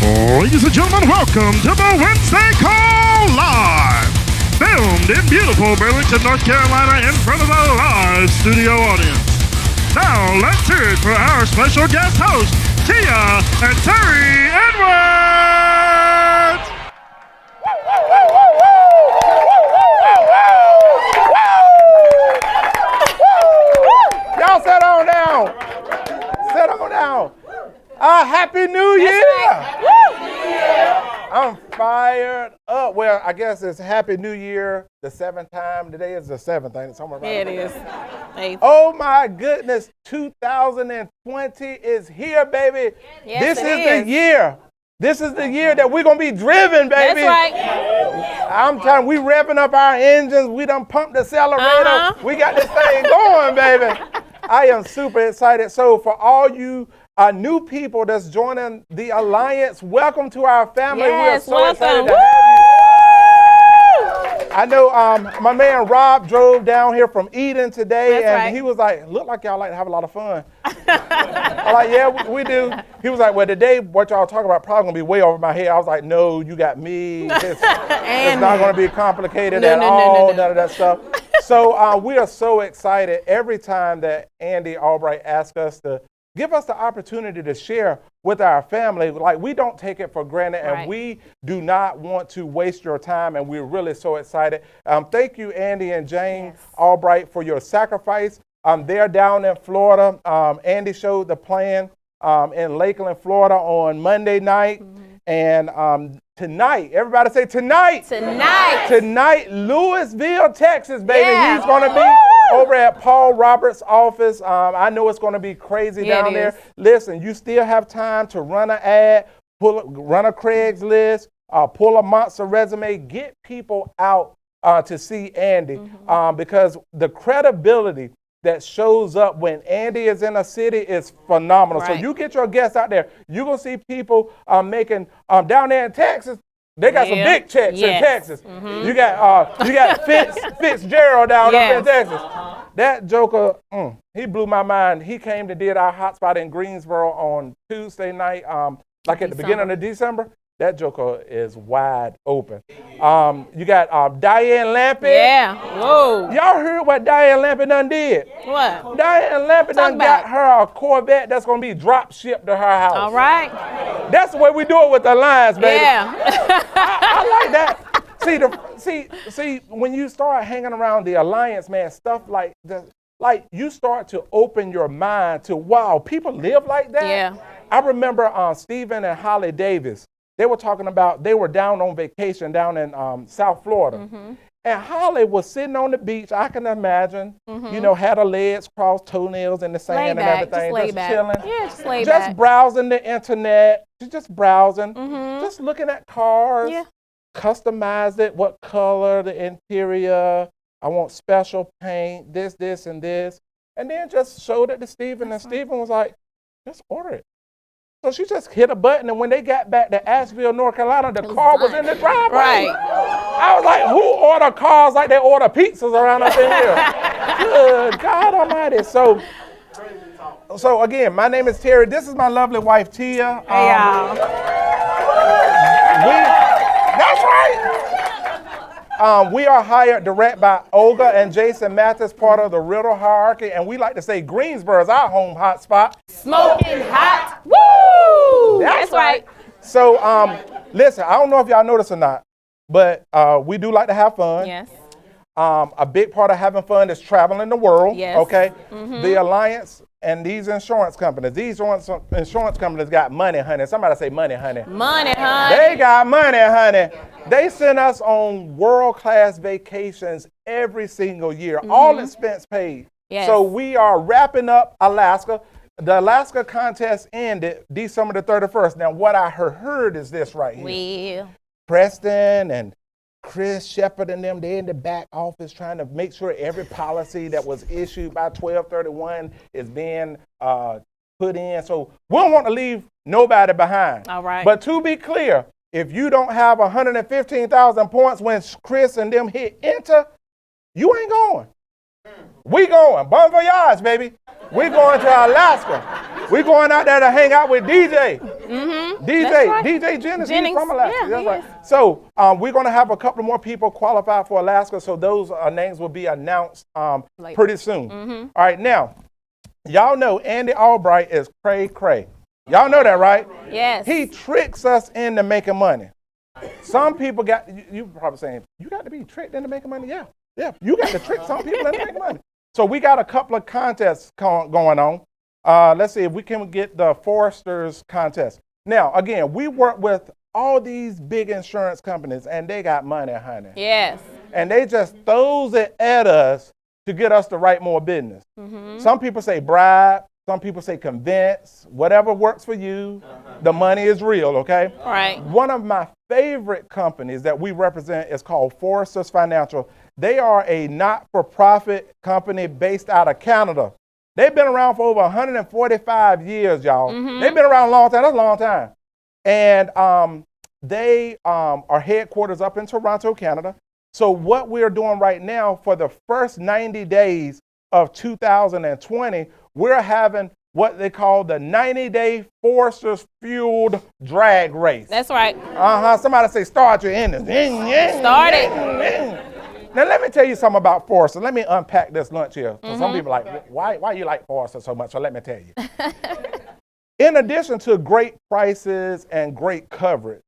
Ladies and gentlemen, welcome to the Wednesday Call Live. Filmed in beautiful Burlington, North Carolina in front of a live studio audience. Now, let's hear it for our special guest hosts, Tia and Terry Edwards. Y'all sit on down. Sit on down. Happy New Year. I'm fired up. Well, I guess it's Happy New Year the seventh time. Today is the seventh, ain't it? Somewhere around Yeah, it is. Eighth. Oh my goodness, 2020 is here, baby. Yes, This it is is. the year. This is the year that we're going to be driven, baby. That's right. I'm telling you, we revving up our engines. We done pumped the accelerator. We got this thing going, baby. I am super excited. So for all you new people that's joining the Alliance, welcome to our family. Yes, we are so excited welcome. to have you. I know my man Rob drove down here from Eden today, That's and right. he was like, look like y'all like to have a lot of fun. I'm like, yeah, we do. He was like, well, today what y'all talking about probably going to be way over my head. I was like, no, you got me. It's not going to be complicated at all, none of that stuff. So we are so excited every time that Andy Albright asks us to give us the opportunity to share with our family. Like, we don't take it for granted, and we do not want to waste your time, and we're really so excited. Thank you, Andy and Jane Albright, for your sacrifice. They're down in Florida. Andy showed the plan in Lakeland, Florida on Monday night. And tonight, everybody say tonight. Tonight, Louisville, Texas, baby. Yeah. He's going to be over at Paul Roberts' office. I know it's going to be crazy down there. Listen, you still have time to run an ad, run a Craigslist, pull a monster resume, get people out to see Andy because the credibility that shows up when Andy is in a city is phenomenal. Right. So you get your guests out there. You're going to see people making, down there in Texas, they got some big checks in Texas. You got Fitzgerald down up in Texas. That joker, he blew my mind. He came to did our hotspot in Greensboro on Tuesday night, like at the beginning of December. That joker is wide open. You got Diane Lampy. Yeah. Whoa. Y'all heard what Diane Lampy done did? What? Diane Lampy done got her a Corvette that's going to be drop shipped to her house. All right. That's the way we do it with the Lions, baby. Yeah. I like that. See, when you start hanging around the Alliance, man, stuff like that, like you start to open your mind to, wow, people live like that? Yeah. I remember Stephen and Holly Davis. They were talking about, they were down on vacation down in South Florida. And Holly was sitting on the beach, I can imagine, you know, had her legs crossed, toenails in the sand and everything, just chilling. Yeah, just lay back. Just browsing the internet, just browsing, just looking at cars, customized it, what color, the interior, I want special paint, this, and this. And then just showed it to Stephen, and Stephen was like, just order it. So she just hit a button, and when they got back to Asheville, North Carolina, the car was in the driveway. Right. I was like, who order cars like they order pizzas around up in here? Good God Almighty. So again, my name is Terry. This is my lovely wife, Tia. Hey, y'all. That's right. We are hired direct by Olga and Jason Mathis, part of the Riddle hierarchy, and we like to say Greensboro is our home hotspot. Smoking hot. Woo! That's right. So, listen, I don't know if y'all know this or not, but we do like to have fun. Yes. A big part of having fun is traveling the world. Yes. Okay. The Alliance and these insurance companies. These insurance companies got money, honey. Somebody say money, honey. Money, honey. They got money, honey. They send us on world-class vacations every single year, all expense paid. Yes. So we are wrapping up Alaska. The Alaska contest ended December the 31st. Now, what I heard is this right here. Well. Preston and Chris Shepard and them, they're in the back office trying to make sure every policy that was issued by 12/31 is being put in. So we don't want to leave nobody behind. All right. But to be clear, if you don't have 115,000 points when Chris and them hit enter, you ain't going. We going, bon voyage, baby. We going to Alaska. We going out there to hang out with DJ. DJ Jennings, he's from Alaska. Yeah, That's right. So we're going to have a couple more people qualify for Alaska, so those names will be announced pretty soon. All right, now, y'all know Andy Albright is cray-cray. Y'all know that, right? Yes. He tricks us into making money. Some people you probably saying, you got to be tricked into making money? Yeah, you got to trick some people into making money. So we got a couple of contests going on. Let's see if we can get the Foresters contest. Now, again, we work with all these big insurance companies, and they got money, honey. Yes. And they just throws it at us to get us to write more business. Some people say bribe. Some people say convince. Whatever works for you. The money is real, okay? Right. One of my favorite companies that we represent is called Foresters Financial. They are a not-for-profit company based out of Canada. They've been around for over 145 years, y'all. They've been around a long time. That's a long time. And they are headquarters up in Toronto, Canada. So what we're doing right now for the first 90 days of 2020, we're having what they call the 90-day Foresters Fueled Drag Race. That's right. Somebody say, start your engines. Start it. Now, let me tell you something about Foresters. Let me unpack this lunch here. So some people are like, why you like Foresters so much? So let me tell you. In addition to great prices and great coverage,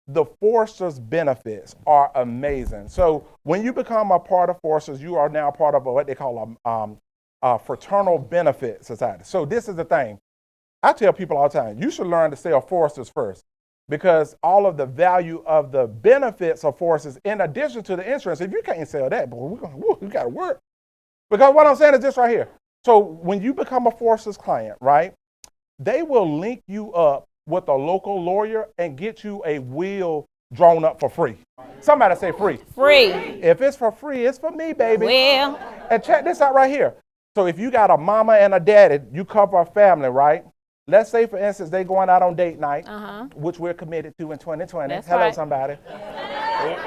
the Foresters benefits are amazing. So when you become a part of Foresters, you are now part of what they call a fraternal benefit society. So this is the thing. I tell people all the time, you should learn to sell Foresters first, because all of the value of the benefits of Foresters, in addition to the insurance, if you can't sell that, boy, we got to work. Because what I'm saying is this right here. So when you become a Foresters client, right, they will link you up with a local lawyer and get you a will drawn up for free. Somebody say free. Free. If it's for free, it's for me, baby. Well. And check this out right here. So if you got a mama and a daddy, you cover a family, right? Let's say, for instance, they going out on date night, which we're committed to in 2020. That's Hello, right. somebody.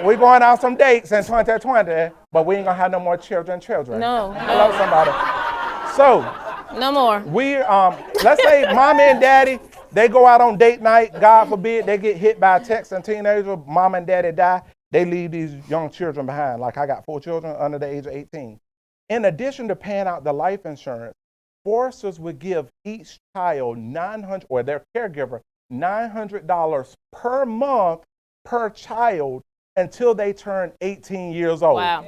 We're going out some dates in 2020, but we ain't going to have no more children. No. Hello, somebody. So no more. we, let's say mama and daddy, they go out on date night. God forbid they get hit by a Texan teenager. Mom and daddy die. They leave these young children behind. Like I got 4 children under the age of 18. In addition to paying out the life insurance, Foresters would give each child $900, or their caregiver, $900 per month per child until they turn 18 years old. Wow.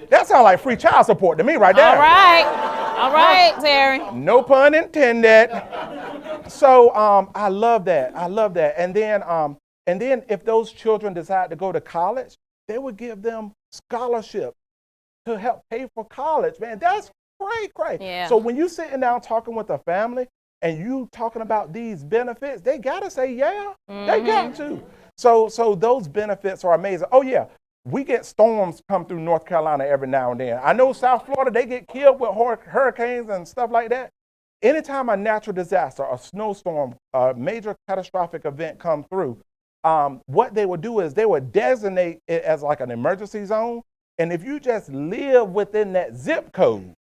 That sounds like free child support to me right there. All right, Terry. No pun intended. So I love that. And then if those children decide to go to college, they would give them scholarships to help pay for college. Man, that's cray. Yeah. So when you sitting down talking with a family and you talking about these benefits, they gotta say yeah. They got to. So those benefits are amazing. Oh yeah, we get storms come through North Carolina every now and then. I know South Florida, they get killed with hurricanes and stuff like that. Anytime a natural disaster, a snowstorm, a major catastrophic event come through, what they would do is they would designate it as like an emergency zone. And if you just live within that zip code,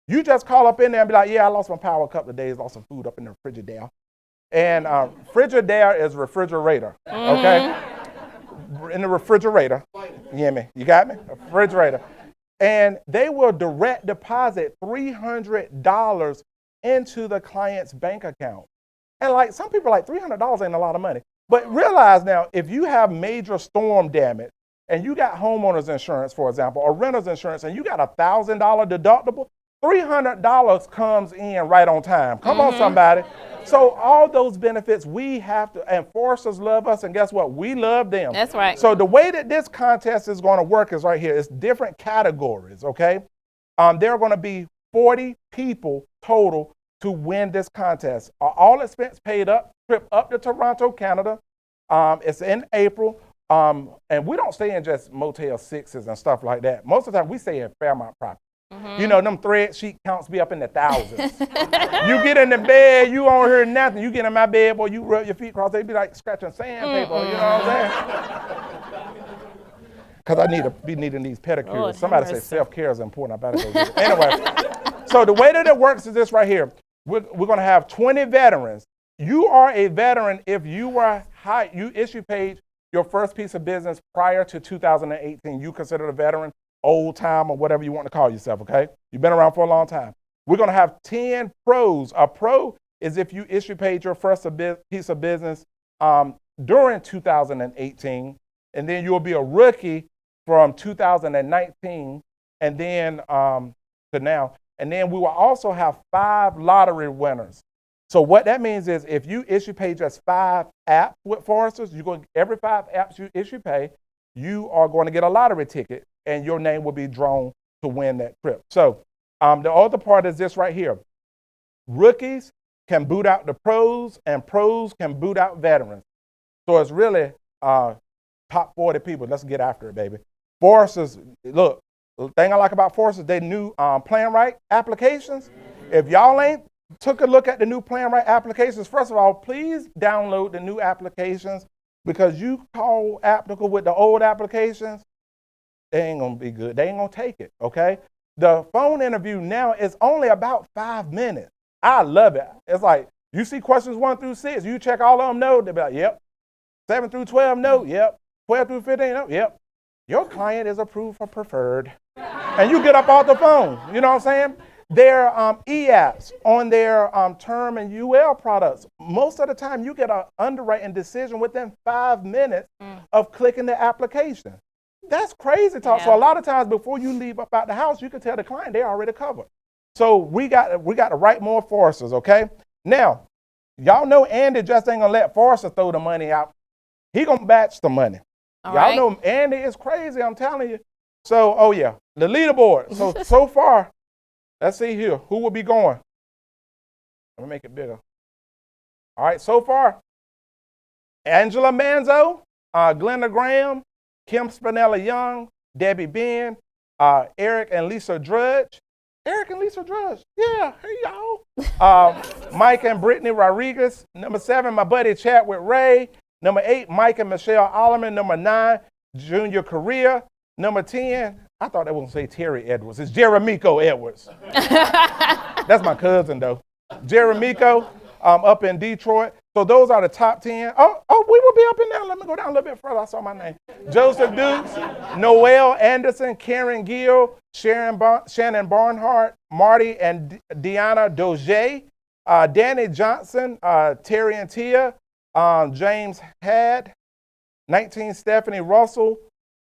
you just call up in there and be like, yeah, I lost my power a couple of days, lost some food up in the Frigidaire. And Frigidaire is refrigerator, okay? In the refrigerator, you hear me? You got me? A refrigerator. And they will direct deposit $300 into the client's bank account. And like some people are like, $300 ain't a lot of money. But realize now, if you have major storm damage and you got homeowners insurance, for example, or renter's insurance, and you got a $1,000 deductible, $300 comes in right on time. Come on, somebody. So all those benefits we have to, and Foresters love us, and guess what? We love them. That's right. So the way that this contest is going to work is right here. It's different categories, okay? There are going to be 40 people total to win this contest. All expense paid up, trip up to Toronto, Canada. It's in April. And we don't stay in just Motel 6s and stuff like that. Most of the time we stay in Fairmont property. You know, them thread sheet counts be up in the thousands. You get in the bed, you don't hear nothing. You get in my bed, boy, you rub your feet across, they be like scratching sandpaper, you know what I'm saying? because I need to be needing these pedicures. Lord, Somebody have say mercy. self-care is important. I better go get it. Anyway, so the way that it works is this right here. We're going to have 20 veterans. You are a veteran if you paid your first piece of business prior to 2018. You considered a veteran, old time, or whatever you want to call yourself, okay? You've been around for a long time. We're going to have 10 pros. A pro is if you paid your first piece of business during 2018, and then you'll be a rookie from 2019 and then to now. And then we will also have 5 lottery winners. So what that means is if you paid just 5 apps with Foresters, every 5 apps you pay, you are going to get a lottery ticket, and your name will be drawn to win that trip. So the other part is this right here. Rookies can boot out the pros, and pros can boot out veterans. So it's really top 40 people. Let's get after it, baby. Foresters, look, the thing I like about Foresters, they new Plan Right applications. If y'all ain't took a look at the new Plan Right applications, first of all, please download the new applications, because you call applicable with the old applications, they ain't going to be good. They ain't going to take it, okay? The phone interview now is only about 5 minutes. I love it. It's like, you see questions 1 through 6, you check all of them, no, they'll be like, yep. 7 through 12, no, yep. 12 through 15, no, yep. Your client is approved for preferred. And you get up off the phone, you know what I'm saying? Their e-apps on their term and UL products, most of the time you get an underwriting decision within 5 minutes of clicking the application. That's crazy talk. Yeah. So a lot of times before you leave up out the house, you can tell the client they're already covered. So we got to write more Foresters, okay? Now, y'all know Andy just ain't gonna let Forrester throw the money out. He gonna batch the money. All y'all right. know Andy is crazy, I'm telling you. So, oh yeah, the leaderboard. So far, let's see here. Who will be going? Let me make it bigger. All right, so far, Angela Manzo, Glenda Graham, Kim Spinella-Young, Debbie Ben, Eric and Lisa Drudge. Eric and Lisa Drudge, yeah, hey y'all. Mike and Brittany Rodriguez. Number 7, my buddy Chadwick Ray. Number 8, Mike and Michelle Alleman. Number 9, Junior Correa. Number 10, I thought they were going to say Terry Edwards. It's Jeremico Edwards. That's my cousin, though. Jeremico up in Detroit. So those are the top 10. Oh, we will be up in there. Let me go down a little bit further. I saw my name. Joseph Dukes, Noel Anderson, Karen Gill, Shannon Barnhart, Marty and Deanna Doge, Danny Johnson, Terry and Tia, James Had, 19 Stephanie Russell,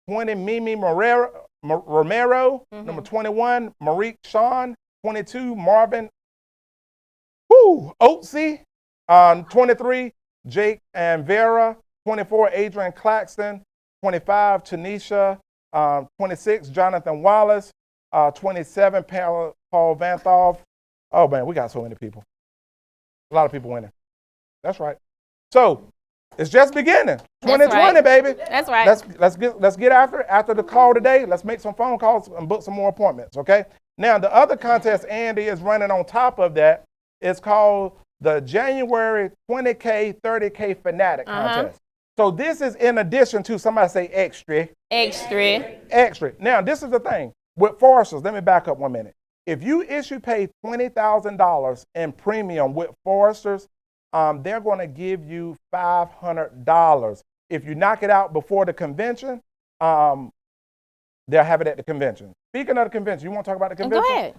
20 Mimi Romero, number 21 Marique Sean, 22 Marvin Oatsy, 23 Jake and Vera, 24 Adrian Claxton, 25 Tanisha, 26 Jonathan Wallace, 27 Paul Vanthoff. Oh man, we got so many people. A lot of people winning. That's right. So it's just beginning. 2020, right. Baby. That's right. Let's get after the call today. Let's make some phone calls and book some more appointments. Okay. Now the other contest Andy is running on top of that is called the January 20K 30K Fanatic contest. So this is in addition to, somebody say extra. Extra. Now this is the thing with Foresters. Let me back up 1 minute. If you pay $20,000 in premium with Foresters, they're going to give you $500. If you knock it out before the convention, they'll have it at the convention. Speaking of the convention, you want to talk about the convention? Go ahead.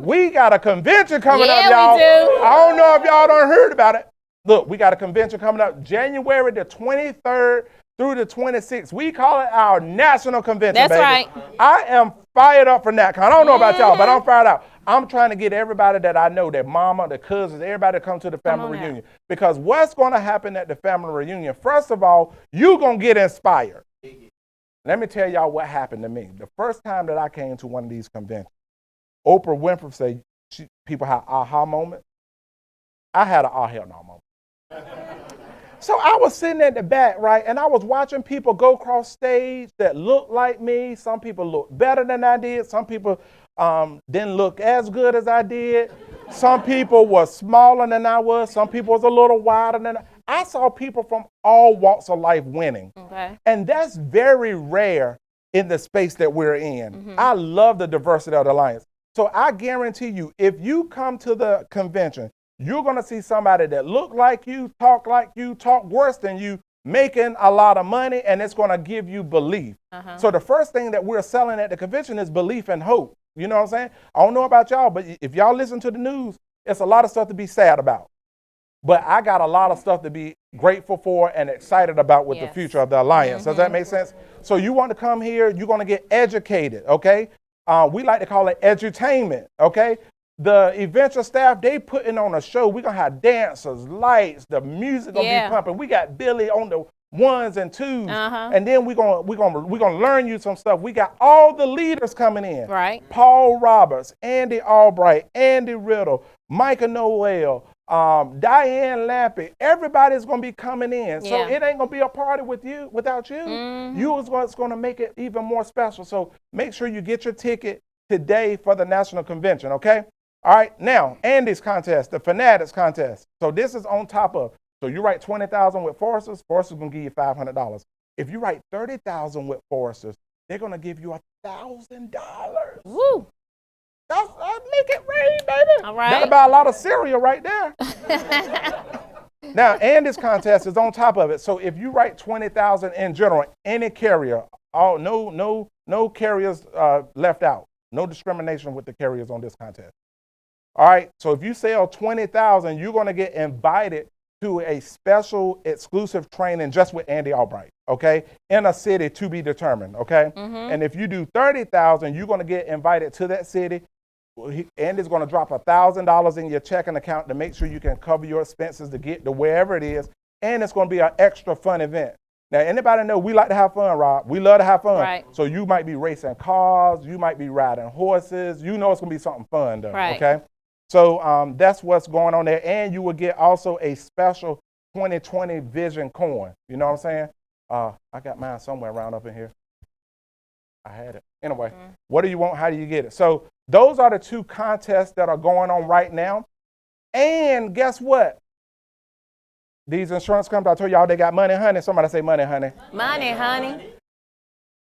We got a convention coming up, y'all. Yeah, we do. I don't know if y'all done heard about it. Look, we got a convention coming up January the 23rd through the 26th. We call it our national convention, That's baby. right. I am fired up for NatCon. I don't know about y'all, but I'm fired up. I'm trying to get everybody that I know, their mama, their cousins, everybody to come to the family reunion. Because what's going to happen at the family reunion, first of all, you're going to get inspired. Let me tell y'all what happened to me. The first time that I came to one of these conventions, Oprah Winfrey said people have aha moments. I had an aha moment. So I was sitting at the back, right, and I was watching people go across stage that looked like me. Some people looked better than I did. Some people didn't look as good as I did. Some people were smaller than I was. Some people was a little wider than I saw people from all walks of life winning. Okay. And that's very rare in the space that we're in. I love the diversity of the Alliance. So I guarantee you, if you come to the convention, you're going to see somebody that look like you, talk worse than you, making a lot of money, and it's going to give you belief. So the first thing that we're selling at the convention is belief and hope. You know what I'm saying? I don't know about y'all, but if y'all listen to the news, it's a lot of stuff to be sad about. But I got a lot of stuff to be grateful for and excited about with the future of the Alliance. Does that make sense? So you want to come here, you're going to get educated, okay? We like to call it edutainment, okay? The eventual staff, they putting on a show. We're going to have dancers, lights, the music going to be pumping. We got Billy on the 1s and 2s. And then we're gonna learn you some stuff. We got all the leaders coming in. Right. Paul Roberts, Andy Albright, Andy Riddle, Micah Noel, Diane Lampy. Everybody's going to be coming in. So it ain't going to be a party without you. You is what's going to make it even more special. So make sure you get your ticket today for the National Convention, okay? All right, now, Andy's contest, the Fanatics contest. So this is on top of. So you write 20,000 with Foresters, Foresters going to give you $500. If you write 30,000 with Foresters, they're going to give you $1,000. Woo! That's make it rain, baby. All right. That'll buy a lot of cereal right there. Now, Andy's contest is on top of it. So if you write 20,000 in general, any carrier, no carriers left out. No discrimination with the carriers on this contest. All right. So if you sell 20,000, you're going to get invited to a special exclusive training just with Andy Albright, okay, in a city to be determined, okay? And if you do 30,000, you're going to get invited to that city. Andy's going to drop $1,000 in your checking account to make sure you can cover your expenses to get to wherever it is, and it's going to be an extra fun event. Now, anybody know we like to have fun, Rob? We love to have fun. Right. So you might be racing cars, you might be riding horses. You know it's going to be something fun, though, okay? So that's what's going on there. And you will get also a special 2020 Vision coin. You know what I'm saying? I got mine somewhere around up in here. I had it. Anyway, what do you want? How do you get it? So those are the two contests that are going on right now. And guess what? These insurance companies, I told y'all they got money, honey. Somebody say money, honey. Money, honey.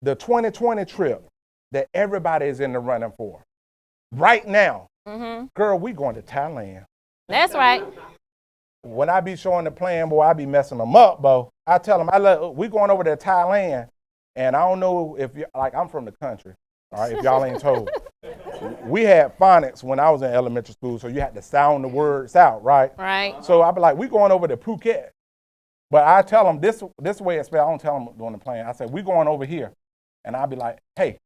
The 2020 trip that everybody is in the running for right now. Girl, we going to Thailand. That's right. When I be showing the plan, boy, I be messing them up, bo. I tell them, we going over to Thailand, and I don't know if you like. I'm from the country, all right. If y'all ain't told, we had phonics when I was in elementary school, so you had to sound the words out, right? Right. So I be like, we going over to Phuket, but I tell them this way it's spelled. I don't tell them during the plan. I said we going over here, and I be like, hey,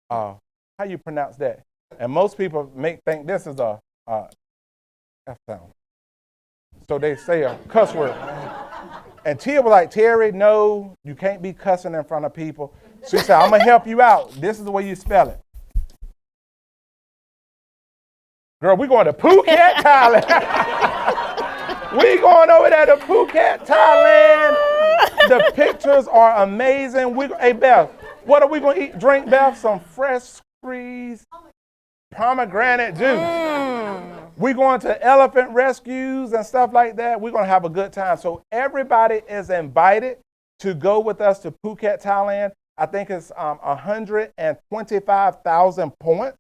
how you pronounce that? And most people think this is a F sound. So they say a cuss word. And Tia was like, Terry, no, you can't be cussing in front of people. She said, I'm going to help you out. This is the way you spell it. Girl, we're going to Phuket, Thailand. We going over there to Phuket, Thailand. The pictures are amazing. Hey, Beth, what are we going to eat? Drink, Beth? Some fresh squeezed pomegranate juice. We're going to elephant rescues and stuff like that. We're going to have a good time. So everybody is invited to go with us to Phuket, Thailand. I think it's 125,000 points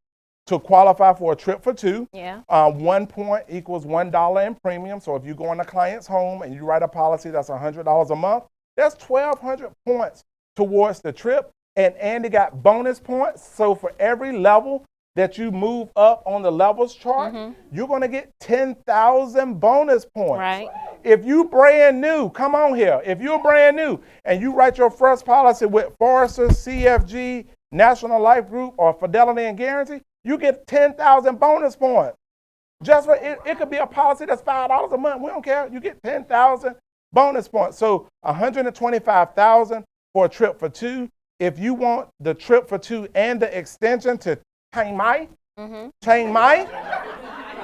to qualify for a trip for two. 1 point equals $1 in premium. So if you go in a client's home and you write a policy that's $100 a month, that's 1,200 points towards the trip. And Andy got bonus points. So for every level that you move up on the levels chart, you're going to get 10,000 bonus points. Right. If you brand new, come on here. If you're brand new and you write your first policy with Forrester, CFG, National Life Group, or Fidelity and Guarantee, you get 10,000 bonus points. Just for it could be a policy that's $5 a month. We don't care. You get 10,000 bonus points. So 125,000 for a trip for two. If you want the trip for two and the extension to Chiang Mai, Chiang Mai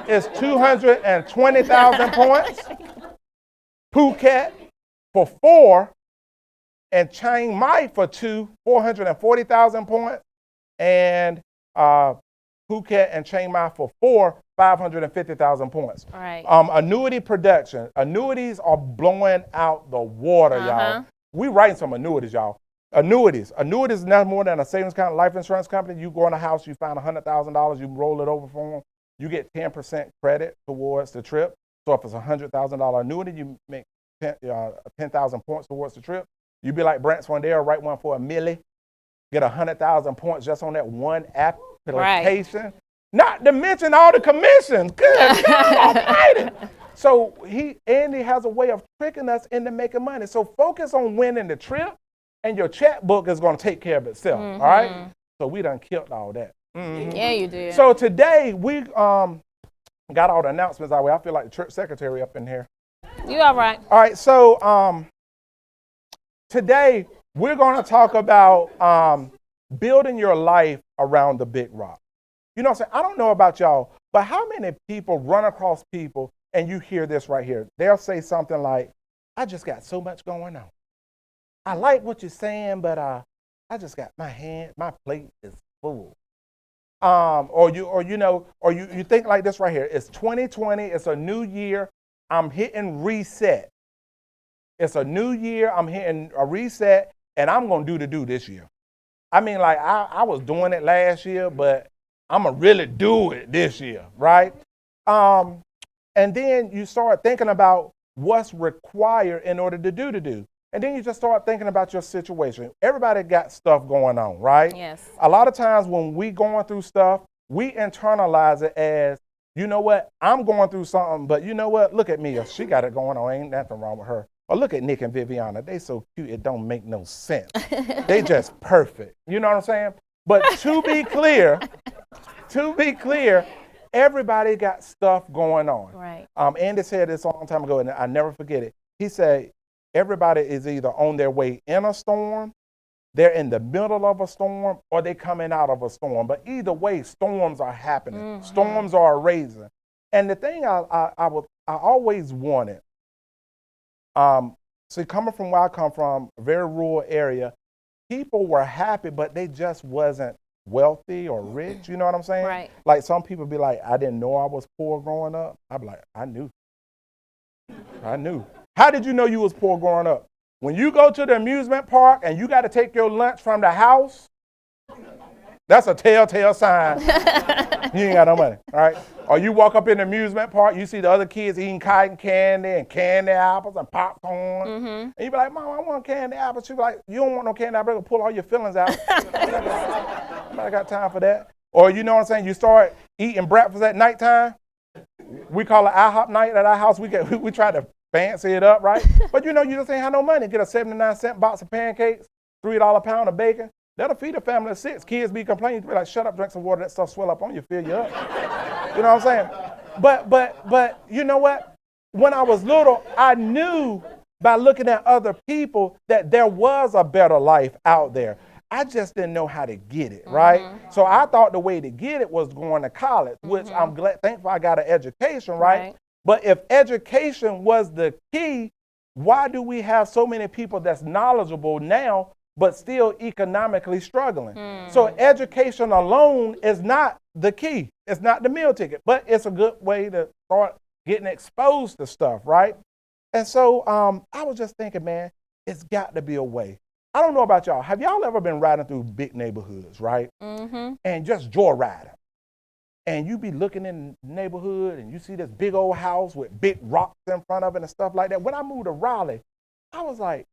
is 220,000 points. Phuket for 4 and Chiang Mai for 2, 440,000 points. And Phuket and Chiang Mai for 4, 550,000 points. Right. Annuity production. Annuities are blowing out the water, y'all. We writing some annuities, y'all. Annuities. Annuities is nothing more than a savings account, life insurance company. You go in a house, you find $100,000, you roll it over for them. You get 10% credit towards the trip. So if it's a $100,000 annuity, you make 10,000 points towards the trip. You be like Brant Swindell, write one for a milli, get 100,000 points just on that one application. Right. Not to mention all the commissions. Good God Almighty. So Andy has a way of tricking us into making money. So focus on winning the trip, and your checkbook is going to take care of itself. All right. So we done killed all that. Yeah, you did. So today we got all the announcements our way. I feel like the church secretary up in here. You all right? All right. So today we're going to talk about building your life around the big rock. You know what I'm saying? I don't know about y'all, but how many people run across people and you hear this right here? They'll say something like, I just got so much going on. I like what you're saying, but I just got my plate is full. Or you think like this right here. It's 2020. It's a new year. I'm hitting reset. It's a new year. I'm hitting a reset, and I'm going to do this year. I mean, like I was doing it last year, but I'm going to really do it this year, right? And then you start thinking about what's required in order to do. And then you just start thinking about your situation. Everybody got stuff going on, right? Yes. A lot of times when we going through stuff, we internalize it as, you know what, I'm going through something, but you know what, look at me. She got it going on. Ain't nothing wrong with her. Or look at Nick and Viviana. They so cute, it don't make no sense. They just perfect. You know what I'm saying? But to be clear, everybody got stuff going on. Right. Andy said this a long time ago, and I never forget it. He said, everybody is either on their way in a storm, they're in the middle of a storm, or they're coming out of a storm. But either way, storms are happening. Mm-hmm. Storms are raising. And the thing I always wanted, see, coming from where I come from, a very rural area, people were happy, but they just wasn't wealthy or rich. You know what I'm saying? Right. Like some people be like, I didn't know I was poor growing up. I'd be like, I knew. How did you know you was poor growing up? When you go to the amusement park and you got to take your lunch from the house, that's a telltale sign you ain't got no money, all right? Or you walk up in the amusement park, you see the other kids eating cotton candy and candy apples and popcorn. Mm-hmm. And you be like, Mom, I want candy apples. She be like, you don't want no candy apples, pull all your feelings out. I got time for that. Or you know what I'm saying, you start eating breakfast at nighttime. We call it IHOP night at our house. We try to fancy it up, right? But you know, you just ain't have no money. Get a 79-cent box of pancakes, $3 a pound of bacon. That'll feed a family of 6. Kids be complaining, be like, shut up, drink some water, that stuff swell up on you, fill you up. You know what I'm saying? But you know what? When I was little, I knew by looking at other people that there was a better life out there. I just didn't know how to get it, right? Mm-hmm. So I thought the way to get it was going to college, which I'm thankful I got an education, right? But if education was the key, why do we have so many people that's knowledgeable now but still economically struggling? So education alone is not the key. It's not the meal ticket, but it's a good way to start getting exposed to stuff, right? And so I was just thinking, man, it's got to be a way. I don't know about y'all. Have y'all ever been riding through big neighborhoods, right? Mm-hmm. And just joyriding. And you be looking in the neighborhood and you see this big old house with big rocks in front of it and stuff like that. When I moved to Raleigh, I was like,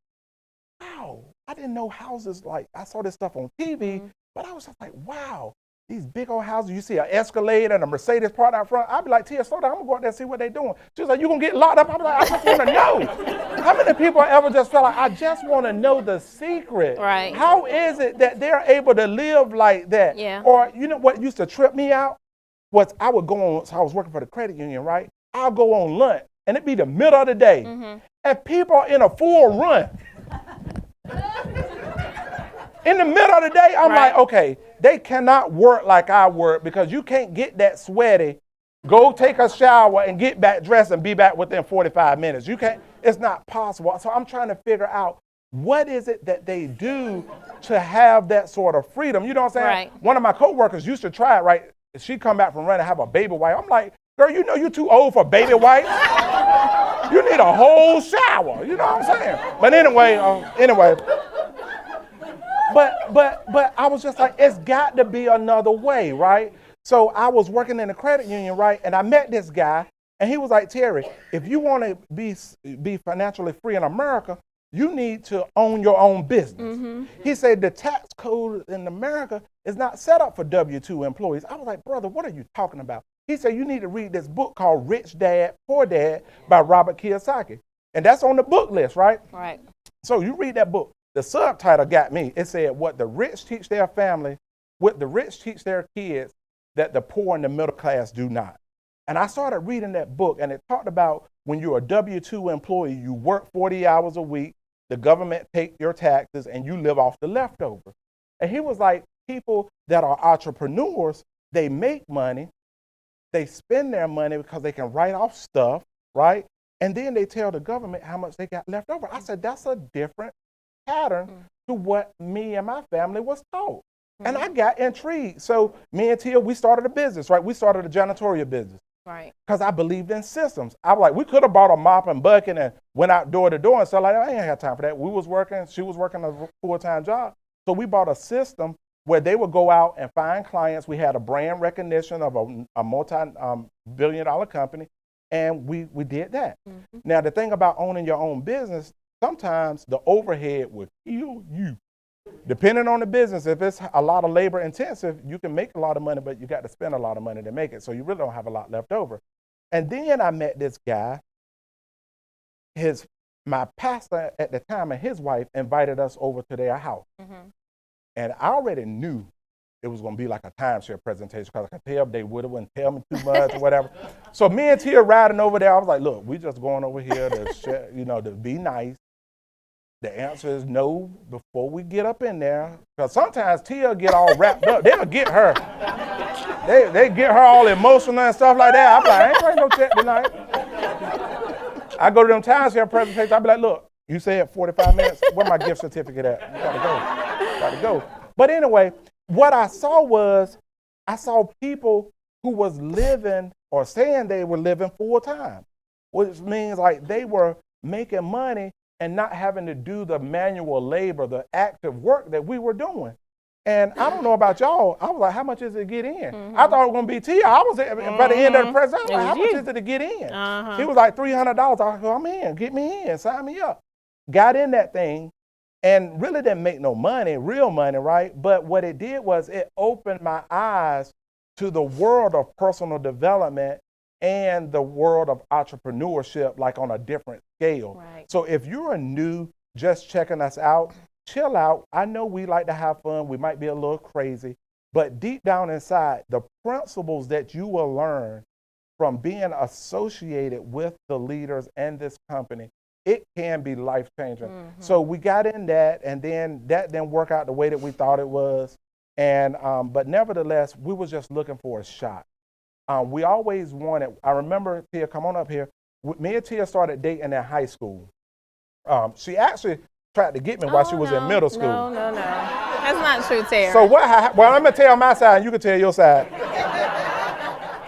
wow, I didn't know houses like, I saw this stuff on TV, but I was just like, wow, these big old houses. You see an Escalade and a Mercedes parked out front. I'd be like, Tia, slow down, I'm gonna go out there and see what they're doing. She was like, you gonna get locked up? I'd be like, I just wanna know. How many people ever just felt like, I just wanna know the secret? Right. How is it that they're able to live like that? Yeah. Or you know what used to trip me out? Was I would go on, so I was working for the credit union, right? I'll go on lunch, and it'd be the middle of the day, and people are in a full run. In the middle of the day, I'm like, okay, they cannot work like I work because you can't get that sweaty, go take a shower and get back dressed and be back within 45 minutes. You can't, it's not possible. So I'm trying to figure out what is it that they do to have that sort of freedom. You know what I'm saying? Right. One of my coworkers used to try it, right? She come back from running, have a baby wipe. I'm like, girl, you know you're too old for baby wipes. You need a whole shower. You know what I'm saying? But anyway, but I was just like, it's got to be another way, right? So I was working in a credit union, right? And I met this guy, and he was like, Terry, if you want to be financially free in America, you need to own your own business. He said the tax code in America is not set up for W-2 employees. I was like, brother, what are you talking about? He said, you need to read this book called Rich Dad, Poor Dad by Robert Kiyosaki. And that's on the book list, right? Right. So you read that book. The subtitle got me. It said, what the rich teach their family, what the rich teach their kids, that the poor and the middle class do not. And I started reading that book, and it talked about when you're a W-2 employee, you work 40 hours a week, the government take your taxes, and you live off the leftover. And he was like, people that are entrepreneurs, they make money, they spend their money because they can write off stuff, right? And then they tell the government how much they got left over. I said, that's a different pattern to what me and my family was taught. And I got intrigued. So me and Tia, we started a business, right? We started a janitorial business. Right. Because I believed in systems. I was like, we could have bought a mop and bucket and went out door to door and stuff like that. I ain't had time for that. We was working, she was working a full-time job. So we bought a system where they would go out and find clients. We had a brand recognition of a multi-billion-dollar company, and we did that. Now, the thing about owning your own business, sometimes the overhead will kill you. Depending on the business, if it's a lot of labor intensive, you can make a lot of money, but you got to spend a lot of money to make it. So you really don't have a lot left over. And then I met this guy. My pastor at the time and his wife invited us over to their house. And I already knew it was going to be like a timeshare presentation because I could tell they wouldn't tell me too much or whatever. So me and Tia riding over there, I was like, look, we just going over here to, to be nice. The answer is no before we get up in there. Because sometimes Tia get all wrapped up. They'll get her. They get her all emotional and stuff like that. I'm like, I ain't writing no check tonight. I go to them timeshare presentations. I be like, look, you said 45 minutes. Where my gift certificate at? You gotta go. But anyway, what I saw people who was living or saying they were living full time, which means like they were making money and not having to do the manual labor, the active work that we were doing. And I don't know about y'all. I was like, how much is it to get in? I thought it was going to be Tia. I was by the end of the presentation, I was like, how much is it to get in? He was like, $300. I was like, I'm in. Get me in. Sign me up. Got in that thing and really didn't make no money, real money, right? But what it did was it opened my eyes to the world of personal development and the world of entrepreneurship, like on a different scale. Right. So if you're new, just checking us out, chill out. I know we like to have fun. We might be a little crazy, but deep down inside, the principles that you will learn from being associated with the leaders and this company, it can be life-changing. So we got in that, and then that didn't work out the way that we thought it was. And but nevertheless, we was just looking for a shot. We always wanted, I remember, Tia, come on up here. Me and Tia started dating in high school. She actually tried to get me while she was in middle school. No. That's not true, Terry. So well, I'm going to tell my side, and you can tell your side.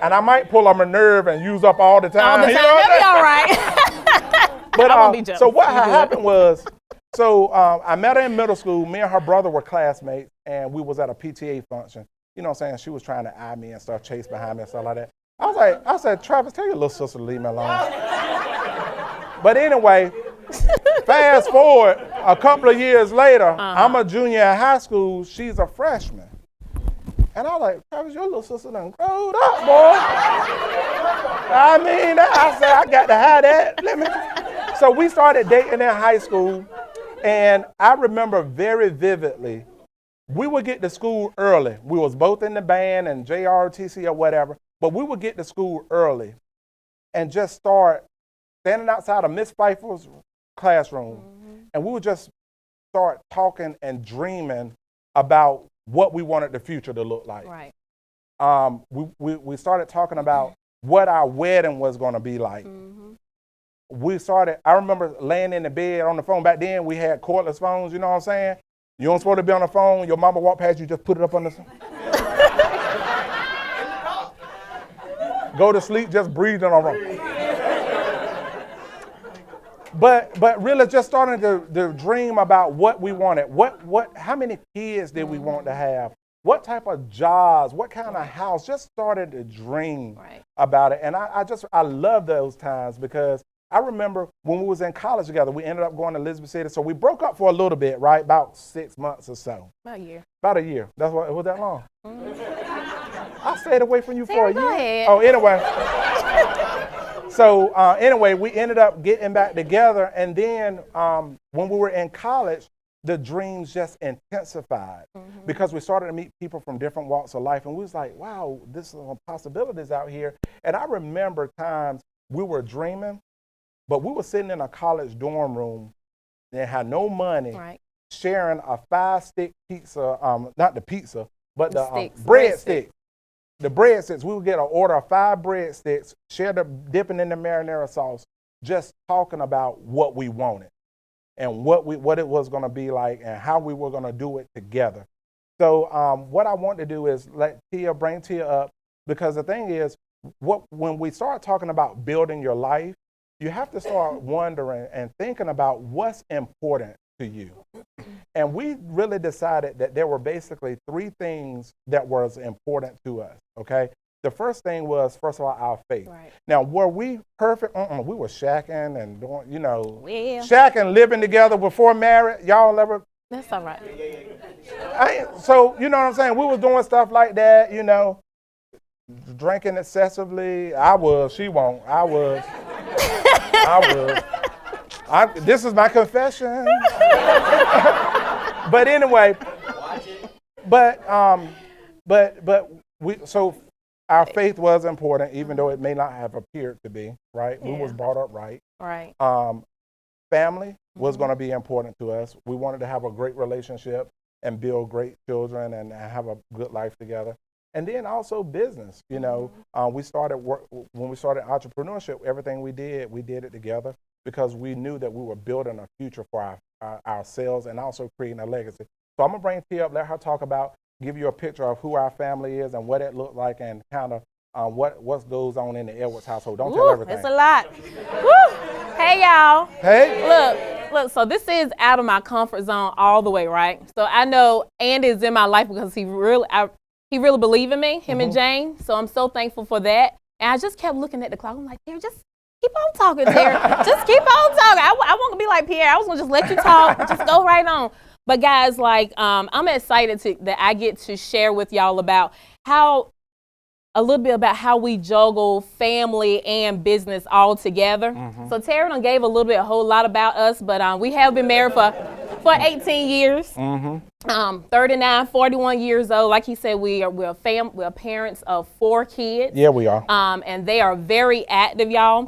And I might pull on my nerve and use up all the time. All the time, that'll be all right. But I won't be jealous. so what happened was, I met her in middle school. Me and her brother were classmates, and we was at a PTA function. You know what I'm saying? She was trying to eye me and stuff, chase behind me and stuff like that. I said, Travis, tell your little sister to leave me alone. But anyway, fast forward a couple of years later, I'm a junior in high school. She's a freshman. And I was like, Travis, your little sister done growed up, boy. I mean, I said, I got to have that. So we started dating in high school. And I remember very vividly, we would get to school early. We was both in the band and JROTC or whatever, but we would get to school early and just start standing outside of Miss Pfeiffer's classroom. And we would just start talking and dreaming about what we wanted the future to look like. Right. We started talking about what our wedding was going to be like. I remember laying in the bed on the phone. Back then, we had cordless phones, you know what I'm saying? You don't supposed to be on the phone. Your mama walk past you, just put it up on the Go to sleep, just breathing on. But really just starting to dream about what we wanted. How many kids did we want to have? What type of jobs? What kind of house? Just started to dream about it. And I love those times because I remember when we was in college together, we ended up going to Elizabeth City. So we broke up for a little bit, right? About 6 months or so. About a year. About a year. That's what, it was that long? I stayed away from you for a year. Go ahead. Oh, anyway. So anyway, we ended up getting back together. And then when we were in college, the dreams just intensified because we started to meet people from different walks of life. And we was like, wow, this is some possibilities out here. And I remember times we were dreaming, but we were sitting in a college dorm room and had no money, sharing a 5-stick pizza, not the pizza, but the breadsticks. The breadsticks, we would get an order of 5 breadsticks, dipping in the marinara sauce, just talking about what we wanted and what it was going to be like and how we were going to do it together. So what I want to do is bring Tia up, because the thing is, when we start talking about building your life, you have to start wondering and thinking about what's important to you. And we really decided that there were basically 3 things that was important to us, okay? The first thing was, first of all, our faith. Right. Now, were we perfect? We were shacking and doing, shacking, living together before married. Y'all ever? That's all right. So, you know what I'm saying? We was doing stuff like that, drinking excessively. I was, she won't. I was. This is my confession. But anyway, so our faith was important, even though it may not have appeared to be, right? Yeah. We was brought up right. Right. Family was going to be important to us. We wanted to have a great relationship and build great children and have a good life together. And then also business, we started when we started entrepreneurship, everything we did it together because we knew that we were building a future for ourselves and also creating a legacy. So I'm going to bring Tia up, let her talk about, give you a picture of who our family is and what it looked like and kind of what goes on in the Edwards household. Don't tell everything. It's a lot. Woo. Hey, y'all. Hey. Look, so this is out of my comfort zone all the way, right? So I know Andy is in my life because he really believed in me, him and Jane. So I'm so thankful for that. And I just kept looking at the clock. I'm like, Terry, just keep on talking, Terry. Just keep on talking. I want to be like Pierre. I was going to just let you talk. Just go right on. But guys, I'm excited that I get to share with y'all about a little bit about how we juggle family and business all together. So Terry done gave a whole lot about us, but we have been married for 18 years. 39, 41 years old. Like he said, we're parents of 4 kids. Yeah, we are. And they are very active, y'all.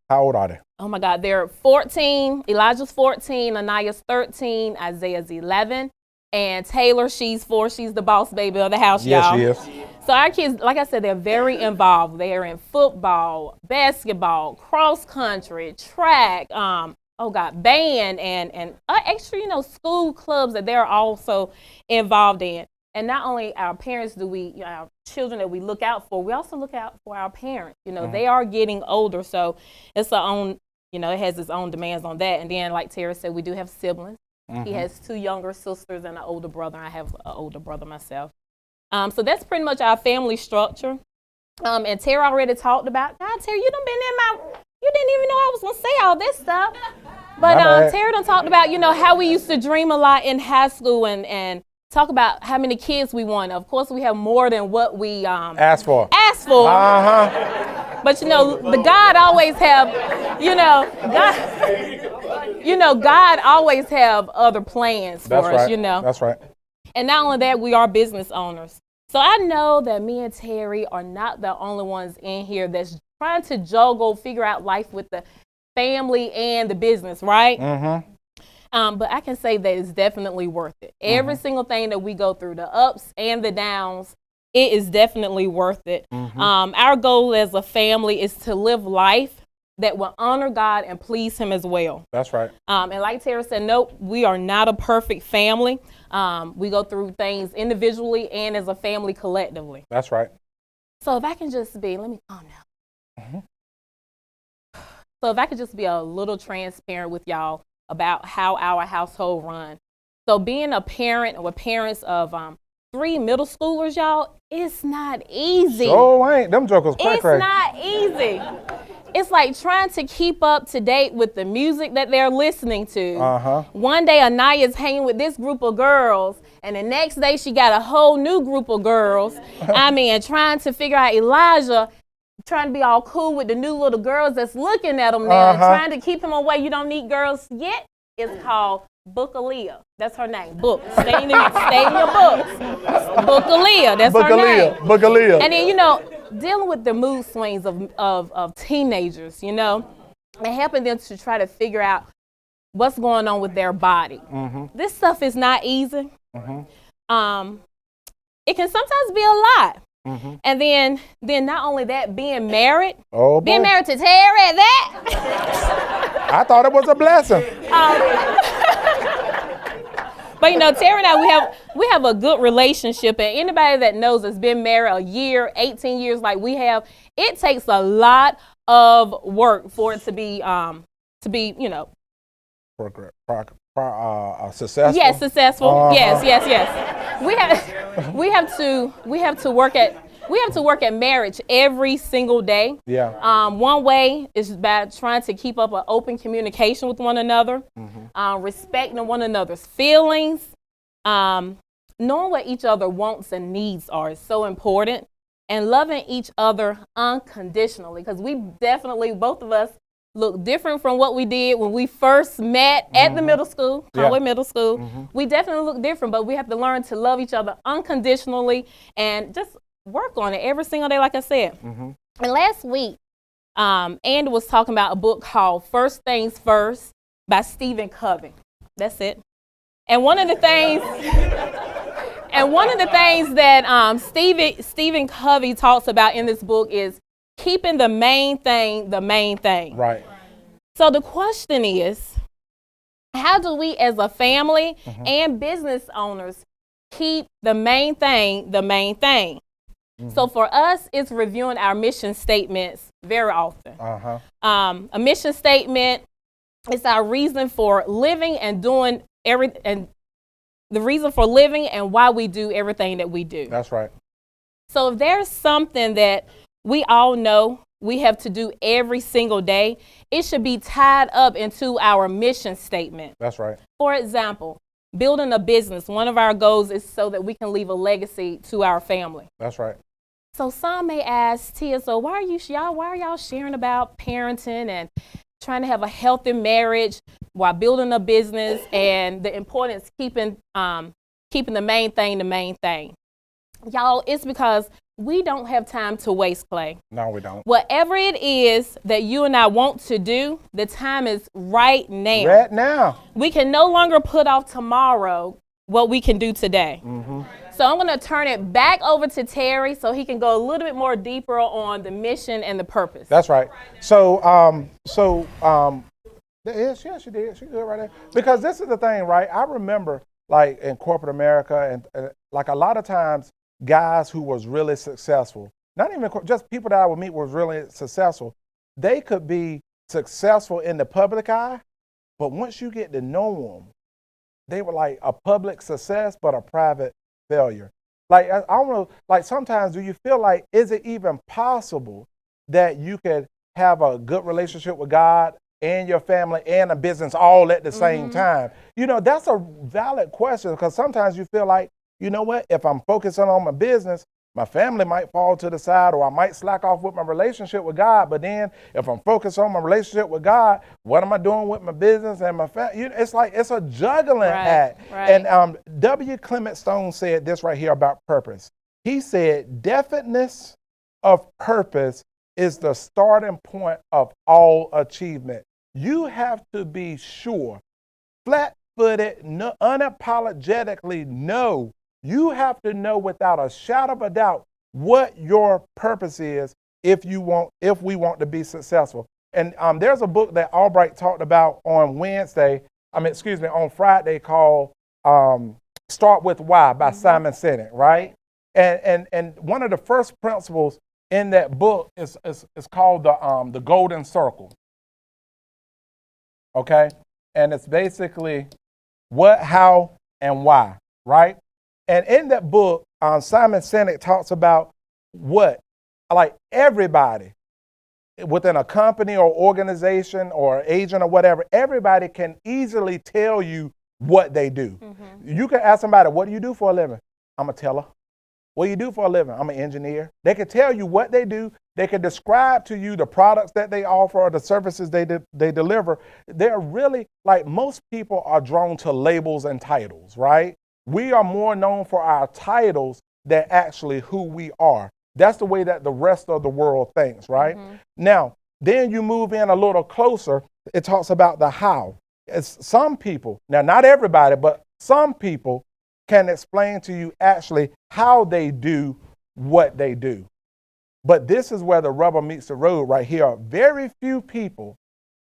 How old are they? Oh my God, they're 14. Elijah's 14, Anaya's 13, Isaiah's 11, and Taylor, she's 4. She's the boss baby of the house, y'all. Yes, she is. So our kids, like I said, they're very involved. They are in football, basketball, cross country, track, band, and extra, school clubs that they're also involved in. And not only our parents our children that we look out for, we also look out for our parents. They are getting older, so it's it has its own demands on that. And then, like Terry said, we do have siblings. He has 2 younger sisters and an older brother. I have an older brother myself. So that's pretty much our family structure. And Terry already talked about, God, Terry, you didn't even know I was going to say all this stuff. But Terry done talked about, how we used to dream a lot in high school and talk about how many kids we want. Of course, we have more than what we asked for. But the God always have, God always have other plans for us, That's right. And not only that, we are business owners. So I know that me and Terry are not the only ones in here that's trying to figure out life with the family and the business, right? But I can say that it's definitely worth it. Every single thing that we go through, the ups and the downs, it is definitely worth it. Our goal as a family is to live life that will honor God and please him as well. That's right. And like Terry said, nope, we are not a perfect family. We go through things individually and as a family collectively. That's right. So if I can just let me calm down. So if I could just be a little transparent with y'all about how our household run. So being a parent or parents of 3 middle schoolers, y'all, it's not easy. Oh, ain't. Them jokers crack. It's not easy. It's like trying to keep up to date with the music that they're listening to. One day Anaya's hanging with this group of girls, and the next day she got a whole new group of girls. I mean, trying to figure out Elijah, trying to be all cool with the new little girls that's looking at him now, trying to keep him away. You don't need girls yet. It's called Book Aaliyah. That's her name. Book. Stay in your books. Book Aaliyah. That's her name. Book Aaliyah. And then, dealing with the mood swings of teenagers, and helping them to try to figure out what's going on with their body. This stuff is not easy. It can sometimes be a lot. And then not only that, being married, being married to Terry at that. I thought it was a blessing. But Terry and I, we have a good relationship, and anybody that knows has been married a year, 18 years like we have, it takes a lot of work for it to be successful. Yes, successful. Yes. We have to work at marriage every single day. Yeah. One way is by trying to keep up an open communication with one another, respecting one another's feelings, knowing what each other wants and needs are is so important, and loving each other unconditionally, because we definitely, both of us, look different from what we did when we first met at the middle school, Conway Middle School. We definitely look different, but we have to learn to love each other unconditionally and just work on it every single day, like I said. And last week, Andy was talking about a book called First Things First by Stephen Covey. That's it. And one of the things that Stephen Covey talks about in this book is keeping the main thing the main thing. Right. So the question is, how do we as a family and business owners keep the main thing the main thing? So for us, it's reviewing our mission statements very often. A mission statement is our reason for living and doing the reason for living and why we do everything that we do. That's right. So if there's something that we all know we have to do every single day, it should be tied up into our mission statement. That's right. For example, building a business, one of our goals is so that we can leave a legacy to our family. That's right. So some may ask, Tia, so why are y'all sharing about parenting and trying to have a healthy marriage while building a business, and the importance keeping the main thing the main thing? Y'all, it's because we don't have time to waste, Clay. No, we don't. Whatever it is that you and I want to do, the time is right now. Right now. We can no longer put off tomorrow what we can do today. So I'm going to turn it back over to Terry so he can go a little bit more deeper on the mission and the purpose. That's right. So yeah, she did. She did right there. Because this is the thing, right? I remember, like, in corporate America, and like a lot of times, guys who was really successful, not even just people that I would meet was really successful, they could be successful in the public eye, but once you get to know them, they were like a public success, but a private failure. Like, I don't know, like sometimes do you feel like, is it even possible that you could have a good relationship with God and your family and a business all at the same time? That's a valid question, because sometimes you feel like, you know what, if I'm focusing on my business, my family might fall to the side, or I might slack off with my relationship with God. But then if I'm focused on my relationship with God, what am I doing with my business and my family? It's like, it's a juggling act. Right. And W. Clement Stone said this right here about purpose. He said, definiteness of purpose is the starting point of all achievement. You have to be sure, flat-footed, unapologetically know. You have to know without a shadow of a doubt what your purpose is if we want to be successful. And there's a book that Albright talked about on Friday called Start With Why by Simon Sinek, right? And one of the first principles in that book is called the Golden Circle. okay? And it's basically what, how, and why, right? And in that book, Simon Sinek talks about what, like everybody within a company or organization or agent or whatever, everybody can easily tell you what they do. You can ask somebody, what do you do for a living? I'm a teller. What do you do for a living? I'm an engineer. They can tell you what they do. They can describe to you the products that they offer or the services they deliver. They're really, like, most people are drawn to labels and titles, right? We are more known for our titles than actually who we are. That's the way that the rest of the world thinks, right? Now, then you move in a little closer. It talks about the how. It's some people, now not everybody, but some people can explain to you actually how they do what they do. But this is where the rubber meets the road right here. Very few people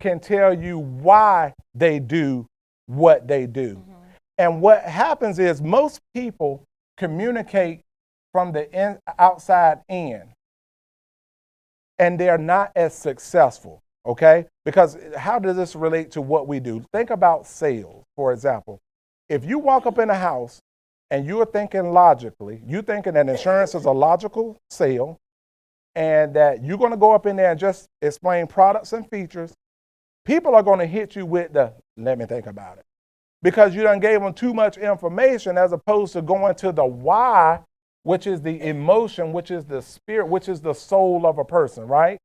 can tell you why they do what they do. And what happens is most people communicate from the outside in, and they're not as successful, okay? Because how does this relate to what we do? Think about sales, for example. If you walk up in a house and you're thinking logically, you're thinking that insurance is a logical sale, and that you're going to go up in there and just explain products and features, people are going to hit you with the, let me think about it. Because you done gave them too much information as opposed to going to the why, which is the emotion, which is the spirit, which is the soul of a person, right?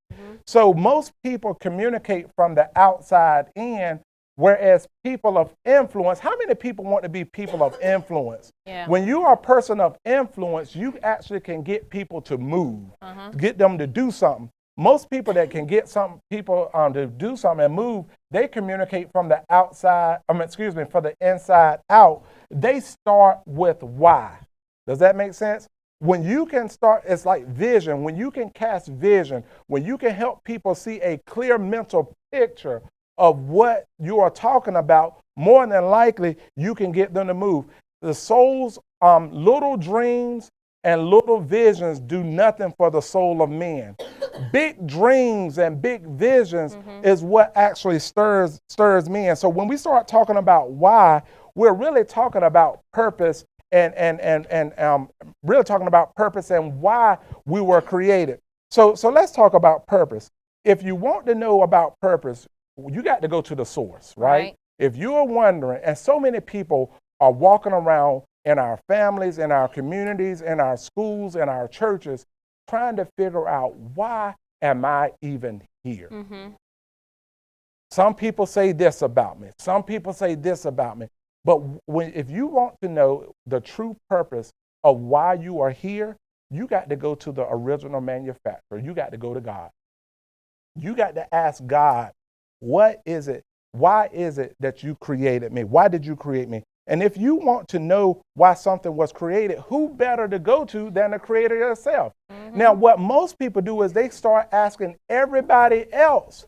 So most people communicate from the outside in, whereas people of influence, how many people want to be people of influence? Yeah. When you are a person of influence, you actually can get people to move, get them to do something. Most people that can get some people to do something and move, they communicate from the outside, from the inside out. They start with why. Does that make sense? When you can start, it's like vision. When you can cast vision, when you can help people see a clear mental picture of what you are talking about, more than likely you can get them to move. The soul's little dreams and little visions do nothing for the soul of men. Big dreams and big visions is what actually stirs men. So when we start talking about why, we're really talking about purpose and really talking about purpose and why we were created. So let's talk about purpose. If you want to know about purpose, you got to go to the source, right? If you're wondering, and so many people are walking around in our families, in our communities, in our schools, in our churches, trying to figure out, why am I even here? Some people say this about me. Some people say this about me. But if you want to know the true purpose of why you are here, you got to go to the original manufacturer. You got to go to God. You got to ask God, what is it? Why is it that you created me? Why did you create me? And if you want to know why something was created, who better to go to than the creator yourself? Now, what most people do is they start asking everybody else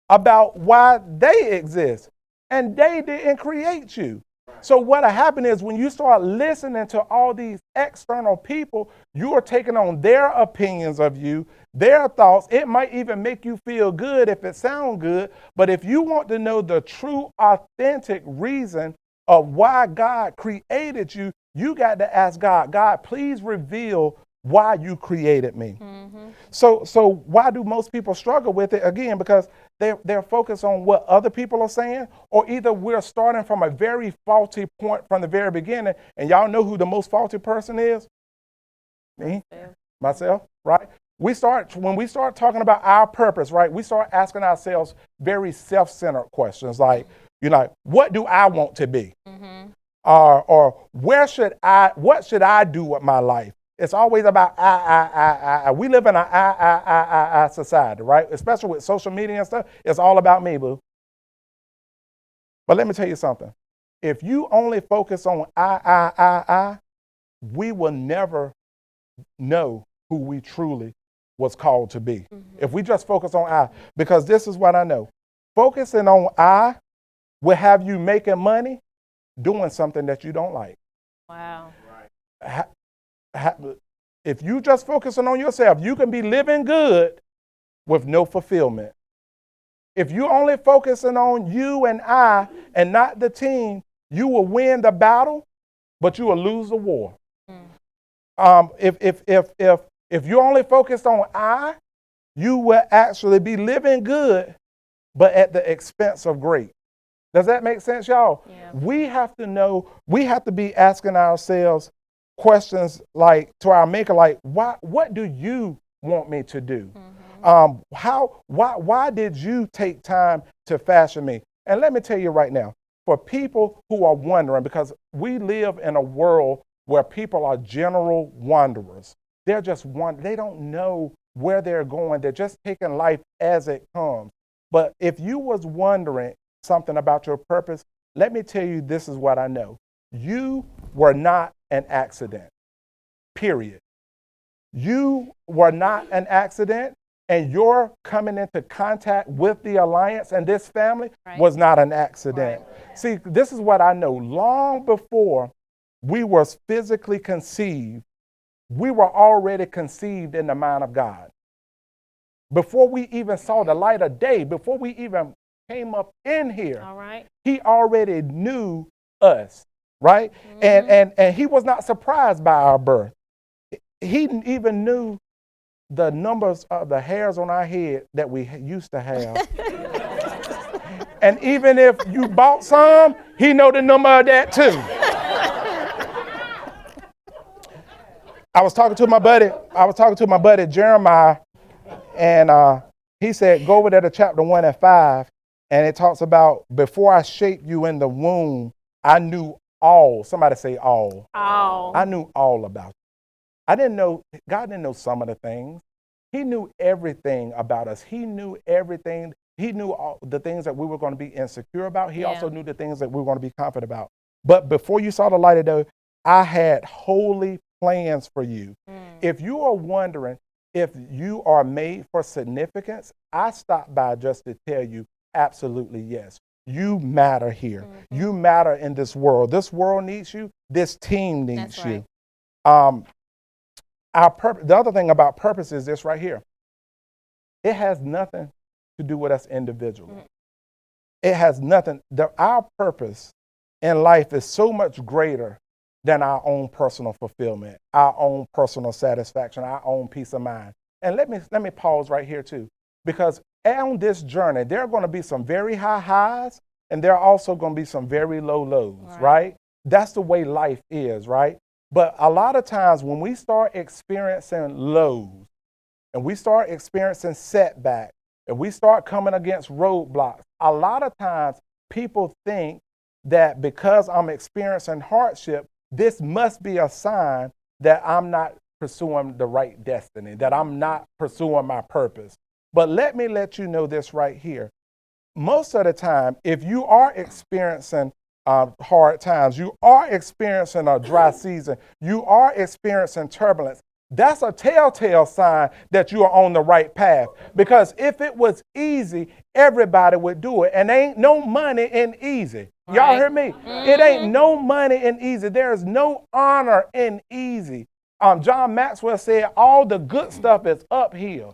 about why they exist, and they didn't create you. So what happened is when you start listening to all these external people, you are taking on their opinions of you, their thoughts. It might even make you feel good if it sounds good. But if you want to know the true, authentic reason of why God created you, you got to ask God, God, please reveal why you created me. So why do most people struggle with it? Again, because they're focused on what other people are saying, or either we're starting from a very faulty point from the very beginning. And y'all know who the most faulty person is? Me, myself, right? When we start talking about our purpose, right, we start asking ourselves very self-centered questions like, what do I want to be? Or what should I do with my life? It's always about I. We live in an I society, right? Especially with social media and stuff. It's all about me, boo. But let me tell you something. If you only focus on I, we will never know who we truly was called to be. If we just focus on I, because this is what I know. Focusing on I will have you making money doing something that you don't like. Wow. If you just focusing on yourself, you can be living good with no fulfillment. If you're only focusing on you and I and not the team, you will win the battle, but you will lose the war. If you're only focused on I, you will actually be living good, but at the expense of great. Does that make sense, y'all? Yeah. We have to know, we have to be asking ourselves questions like, to our maker, like, what do you want me to do? Why did you take time to fashion me? And let me tell you right now, for people who are wondering, because we live in a world where people are general wanderers. They're just they don't know where they're going. They're just taking life as it comes. But if you was wondering something about your purpose, let me tell you, this is what I know. You were not an accident, period. You were not an accident, and your coming into contact with the Alliance and this family was not an accident. Right. See, this is what I know. Long before we were physically conceived, we were already conceived in the mind of God. Before we even saw the light of day, before we even came up in here, he already knew us, right? And he was not surprised by our birth. He even knew the numbers of the hairs on our head that we used to have. And even if you bought some, he know the number of that too. I was talking to my buddy Jeremiah, and he said, go over there to chapter 1 and 5, and it talks about, before I shaped you in the womb, I knew all. Somebody say all. All. I knew all about you. I didn't know, God didn't know some of the things. He knew everything about us. He knew everything. He knew all the things that we were going to be insecure about. He also knew the things that we were going to be confident about. But before you saw the light of day, I had holy plans for you. If you are wondering if you are made for significance, I stopped by just to tell you, absolutely yes. You matter here. You matter in this world. This world needs you. This team needs you. The other thing about purpose is this right here. It has nothing to do with us individually. It has nothing. Our purpose in life is so much greater than our own personal fulfillment, our own personal satisfaction, our own peace of mind. And let me pause right here too, because on this journey, there are going to be some very high highs, and there are also going to be some very low lows, right? That's the way life is, right? But a lot of times when we start experiencing lows, and we start experiencing setbacks, and we start coming against roadblocks, a lot of times people think that because I'm experiencing hardship, this must be a sign that I'm not pursuing the right destiny, that I'm not pursuing my purpose. But let me let you know this right here. Most of the time, if you are experiencing hard times, you are experiencing a dry season, you are experiencing turbulence, that's a telltale sign that you are on the right path. Because if it was easy, everybody would do it. And ain't no money in easy. Y'all hear me? It ain't no money in easy. There is no honor in easy. John Maxwell said all the good stuff is uphill.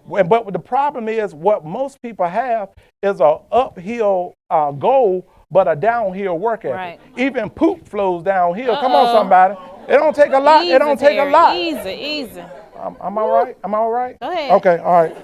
But the problem is what most people have is an uphill goal, but a downhill work ethic. Even poop flows downhill. Come on, somebody. It don't take a lot. It don't take a lot. Easy. Am I right? Am I all right? Go ahead. Okay, all right.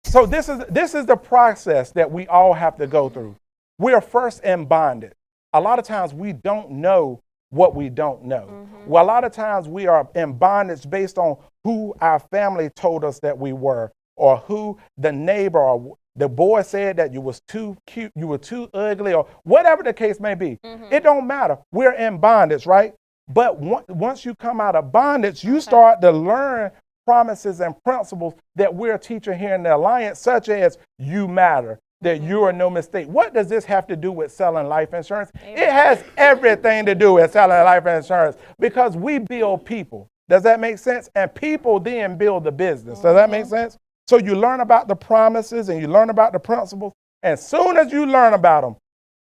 So this is the process that we all have to go through. We are first in bondage. A lot of times we don't know what we don't know. Well, a lot of times we are in bondage based on who our family told us that we were, or who the neighbor or the boy said that you was too cute, you were too ugly, or whatever the case may be. It don't matter. We're in bondage, right? But once you come out of bondage, you start to learn promises and principles that we're teaching here in the Alliance, such as you matter, that you are no mistake. What does this have to do with selling life insurance? It has everything to do with selling life insurance, because we build people. Does that make sense? And people then build the business. Does that make sense? So you learn about the promises and you learn about the principles. And as soon as you learn about them,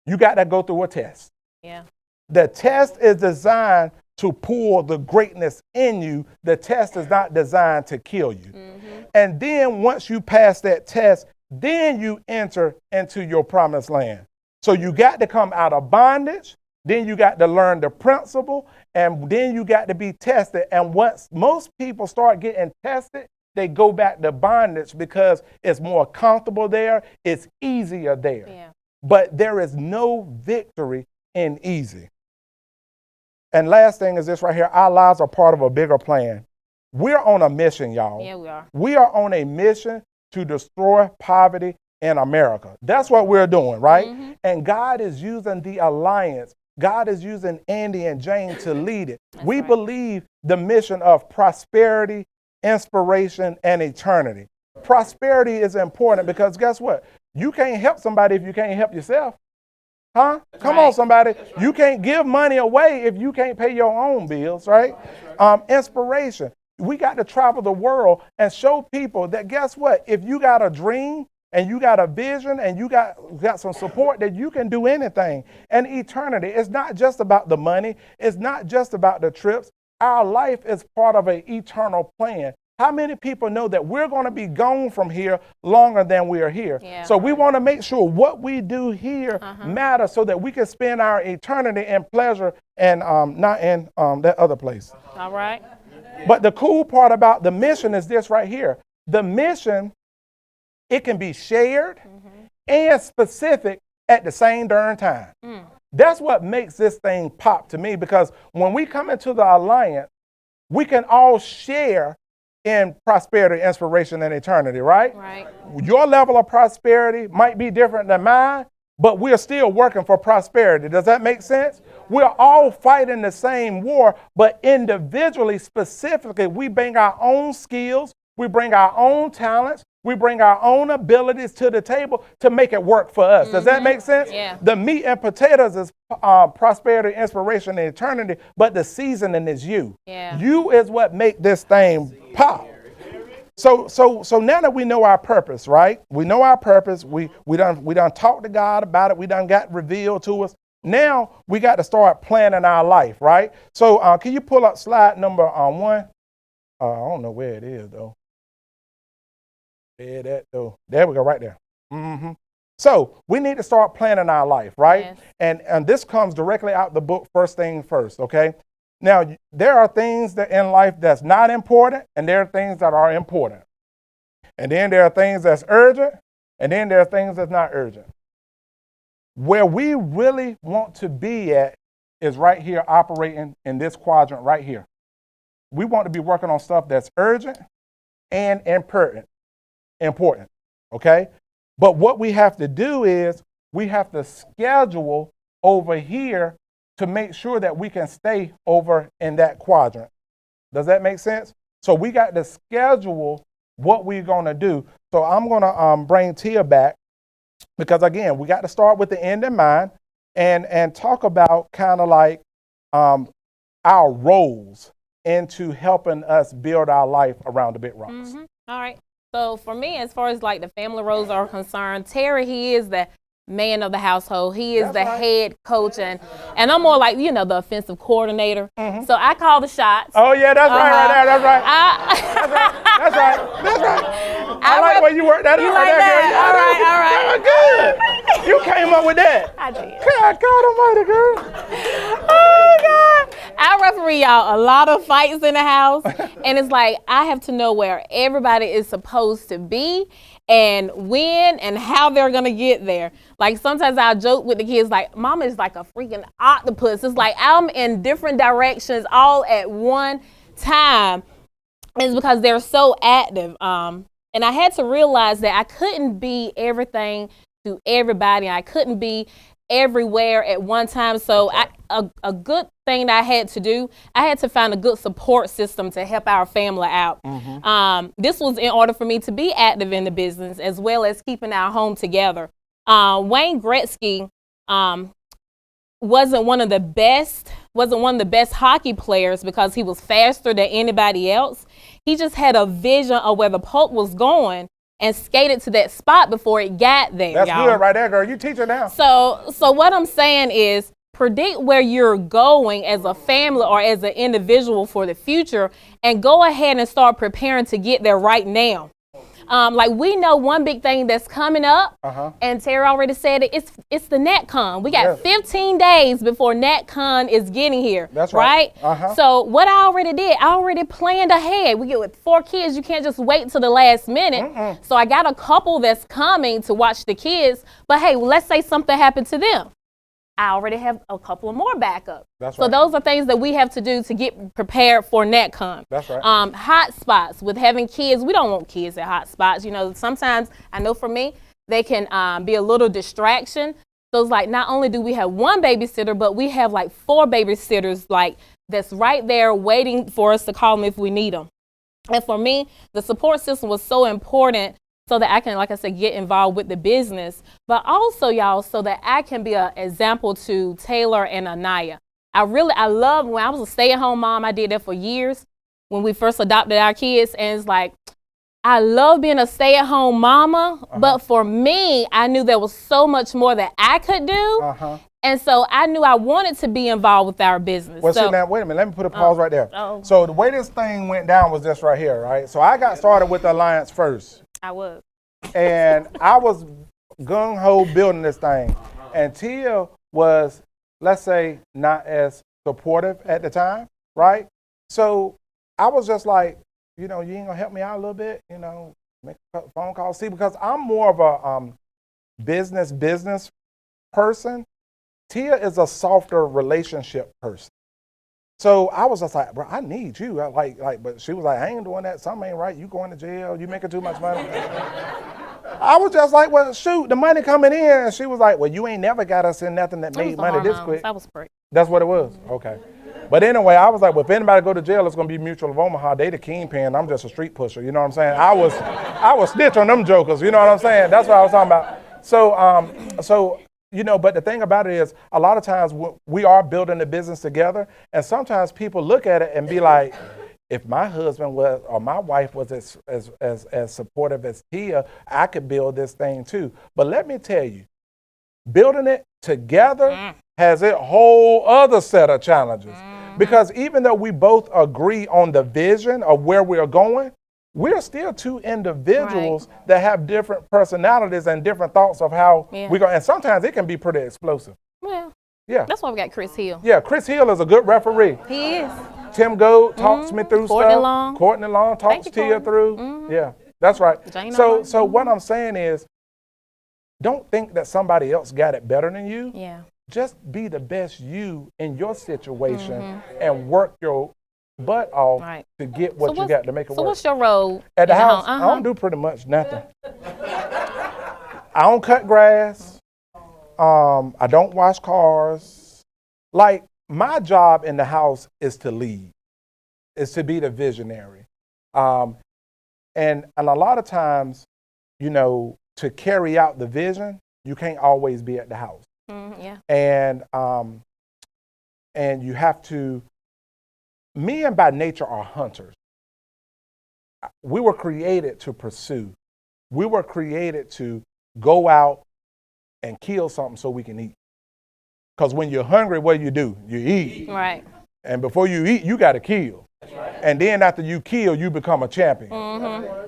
you got to go through a test. The test is designed to pull the greatness in you. The test is not designed to kill you. And then once you pass that test, then you enter into your promised land. So you got to come out of bondage, then you got to learn the principle, and then you got to be tested. And once most people start getting tested, they go back to bondage because it's more comfortable there, it's easier there. Yeah. But there is no victory in easy. And last thing is this right here, our lives are part of a bigger plan. We're on a mission, y'all. Yeah, we are. We are on a mission to destroy poverty in America. That's what we're doing, right? Mm-hmm. And God is using the alliance. God is using Andy and Jane to lead it. We right. believe the mission of prosperity, inspiration, and eternity. Prosperity is important because guess what? You can't help somebody if you can't help yourself. Huh? Come on, somebody. You can't give money away if you can't pay your own bills, right? Inspiration. We got to travel the world and show people that guess what? If you got a dream and you got a vision and you got some support, that you can do anything. And eternity, it's not just about the money. It's not just about the trips. Our life is part of an eternal plan. How many people know that we're going to be gone from here longer than we are here? Yeah. So we want to make sure what we do here matters so that we can spend our eternity in pleasure and not in that other place. All right. But the cool part about the mission is this right here. The mission, it can be shared and specific at the same darn time. That's what makes this thing pop to me, because when we come into the alliance, we can all share in prosperity, inspiration, and eternity, right? Right. Your level of prosperity might be different than mine, but we're still working for prosperity. Does that make sense? We're all fighting the same war, but individually, specifically, we bring our own skills, we bring our own talents, we bring our own abilities to the table to make it work for us. Does that make sense? Yeah. The meat and potatoes is prosperity, inspiration, and eternity, but the seasoning is you. Yeah. You is what make this thing pop. So now that we know our purpose, right? We know our purpose. We done talked to God about it. We done got revealed to us. Now we got to start planning our life, right? So can you pull up slide number 1? I don't know where it is though. There we go, right there. So we need to start planning our life, right? Yes. And this comes directly out the book, First Thing First, okay? Now, there are things that in life that's not important, and there are things that are important. And then there are things that's urgent, and then there are things that's not urgent. Where we really want to be at is right here, operating in this quadrant right here. We want to be working on stuff that's urgent and important, okay? But what we have to do is we have to schedule over here to make sure that we can stay over in that quadrant. Does that make sense? So we got to schedule what we're going to do. So I'm going to bring Tia back because, again, we got to start with the end in mind and talk about kind of like our roles into helping us build our life around the big rocks. All right. So for me, as far as like the family roles are concerned, Terry, he is the man of the household. He is the head coach, and I'm more like, the offensive coordinator. So I call the shots. Oh yeah, that's right there. That's right. That's right. I like where you worked that out. Like that? All right. Good. You came up with that. I did. God almighty, girl. Oh my God. I referee y'all a lot of fights in the house, and it's like I have to know where everybody is supposed to be and when and how they're gonna get there. Like sometimes I joke with the kids like, Mama is like a freaking octopus. It's like I'm in different directions all at one time. It's because they're so active. And I had to realize that I couldn't be everything to everybody. I couldn't be everywhere at one time. So a good thing that I had to do, I had to find a good support system to help our family out. This was in order for me to be active in the business as well as keeping our home together. Wayne Gretzky wasn't one of the best hockey players because he was faster than anybody else. He just had a vision of where the puck was going and skated to that spot before it got there. That's y'all. good right there, girl. You teaching now. So what I'm saying is predict where you're going as a family or as an individual for the future and go ahead and start preparing to get there right now. Like we know one big thing that's coming up, and Terry already said it. It's the NetCon. We got 15 days before NetCon is getting here. That's right. So what I already did, I already planned ahead. We get with 4 kids. You can't just wait till the last minute. So I got a couple that's coming to watch the kids. But hey, let's say something happened to them. I already have a couple of more backup. That's so right. those are things that we have to do to get prepared for NetCon. That's right. Hot spots with having kids. We don't want kids at hot spots. You know, sometimes I know for me, they can be a little distraction. So it's like not only do we have one babysitter, but we have like 4 babysitters like that's right there waiting for us to call them if we need them. And for me, the support system was so important so that I can, like I said, get involved with the business, but also, y'all, so that I can be an example to Taylor and Anaya. I love when I was a stay-at-home mom, I did that for years when we first adopted our kids, and it's like, I love being a stay-at-home mama, but for me, I knew there was so much more that I could do, and so I knew I wanted to be involved with our business. Well, see, now, wait a minute. Let me put a pause right there. So the way this thing went down was this right here, right? So I got started with the Alliance first. I was. And I was gung-ho building this thing. And Tia was, let's say, not as supportive at the time, right? So I was just like, you know, you ain't gonna help me out a little bit, you know, make a phone call. See, because I'm more of a business person. Tia is a softer relationship person. So I was just like, bro, I need you. But she was like, I ain't doing that. Something ain't right. You going to jail. You making too much money. I was just like, well, shoot, the money coming in. And she was like, well, you ain't never got us in nothing that made money this quick. That was great. That's what it was. Okay. But anyway, I was like, well, if anybody go to jail, it's going to be Mutual of Omaha. They the kingpin. I'm just a street pusher. You know what I'm saying? I was snitch on them jokers. You know what I'm saying? That's what I was talking about. So, you know, but the thing about it is a lot of times we are building a business together, and sometimes people look at it and be like, if my husband was or my wife was as supportive as Tia, I could build this thing too. But let me tell you, building it together has a whole other set of challenges. Because even though we both agree on the vision of where we're going, we're still 2 individuals that have different personalities and different thoughts of how we're going. And sometimes it can be pretty explosive. Well, yeah. That's why we got Chris Hill. Yeah, Chris Hill is a good referee. He is. Tim Gold talks me through stuff. Courtney Long talks Tia through. Yeah, that's right. So what I'm saying is, don't think that somebody else got it better than you. Yeah. Just be the best you in your situation and work your butt off to get what you got to make it work. So what's your role at the house? I don't do pretty much nothing. I don't cut grass. I don't wash cars. Like, my job in the house is to lead, is to be the visionary. And a lot of times, you know, to carry out the vision, you can't always be at the house. And you have to, men by nature are hunters. We were created to pursue. We were created to go out and kill something so we can eat. Because when you're hungry, what do? You eat. Right. And before you eat, you got to kill. And then after you kill, you become a champion.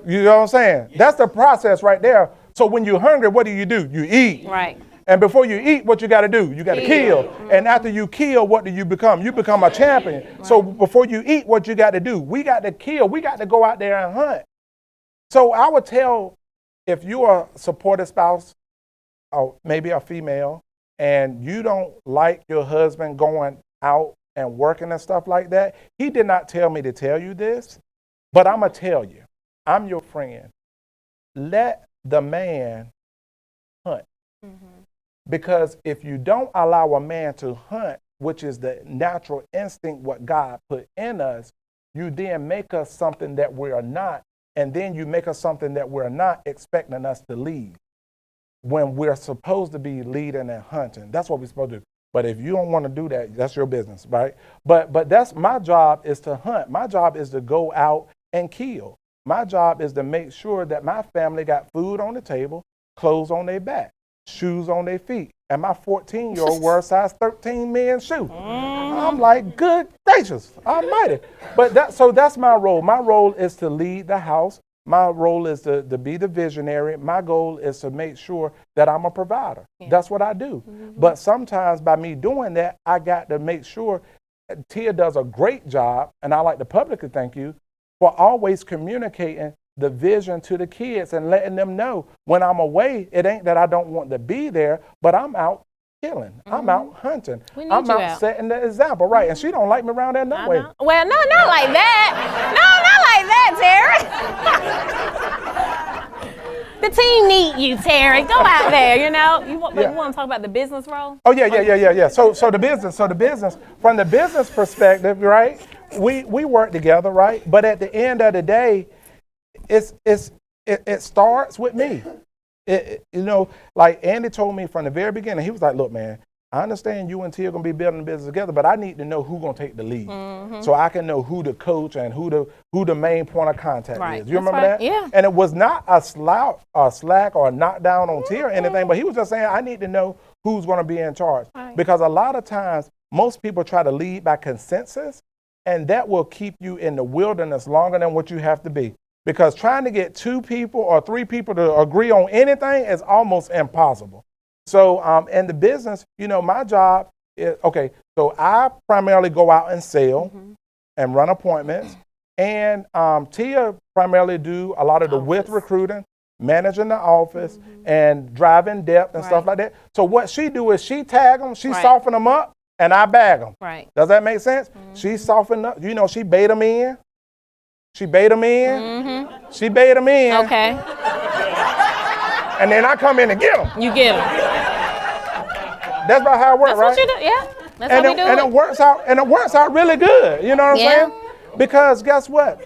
You know what I'm saying? That's the process right there. So when you're hungry, what do? You eat. Right. And before you eat, what you got to do? You got to kill. And after you kill, what do you become? You become a champion. Right. So before you eat, what you got to do? We got to kill. We got to go out there and hunt. So I would tell, if you're a supportive spouse, or maybe a female, and you don't like your husband going out and working and stuff like that, he did not tell me to tell you this, but I'm going to tell you. I'm your friend. Let the man hunt. Because if you don't allow a man to hunt, which is the natural instinct what God put in us, you then make us something that we are not, and then you make us something that we're not, expecting us to lead. When we're supposed to be leading and hunting. That's what we're supposed to do. But if you don't want to do that, that's your business, right? But that's my job, is to hunt. My job is to go out and kill. My job is to make sure that my family got food on the table, clothes on their back, shoes on their feet. And my 14-year-old wears size 13 men's shoe. I'm like, good gracious, almighty. But so that's my role. My role is to lead the house. My role is to be the visionary. My goal is to make sure that I'm a provider. Yeah. That's what I do. But sometimes by me doing that, I got to make sure Tia does a great job, and I like to publicly thank you for always communicating the vision to the kids and letting them know when I'm away, it ain't that I don't want to be there, but I'm out killing. I'm out hunting. I'm out setting the example, right? And she don't like me around there no way. Well, no, not like that. No, not like that, Terry. The team need you, Terry. Go out there, you know. You want to talk about the business role? Oh, yeah. So the business, from the business perspective, right? We work together, right? But at the end of the day, it starts with me. You know, like Andy told me from the very beginning, he was like, look, man, I understand you and Tia are going to be building the business together, but I need to know who's going to take the lead so I can know who the coach and who the main point of contact is. You remember that? Yeah. And it was not a slack or a knockdown on Tia or anything, but he was just saying, I need to know who's going to be in charge. Right. Because a lot of times, most people try to lead by consensus, and that will keep you in the wilderness longer than what you have to be. Because trying to get 2 people or 3 people to agree on anything is almost impossible. So in the business, you know, my job is, okay, so I primarily go out and sell and run appointments. And Tia primarily do a lot of the with recruiting, managing the office, and driving depth and stuff like that. So what she do is she tag them, she soften them up, and I bag them. Right. Does that make sense? She soften up, you know, she bait them in. She bait them in. She bait them in. Okay. And then I come in and get them. You get them. That's about how it works, right? That's what you do. Yeah. That's how we do it. And it works out. And it works out really good. You know what I'm saying? Because guess what?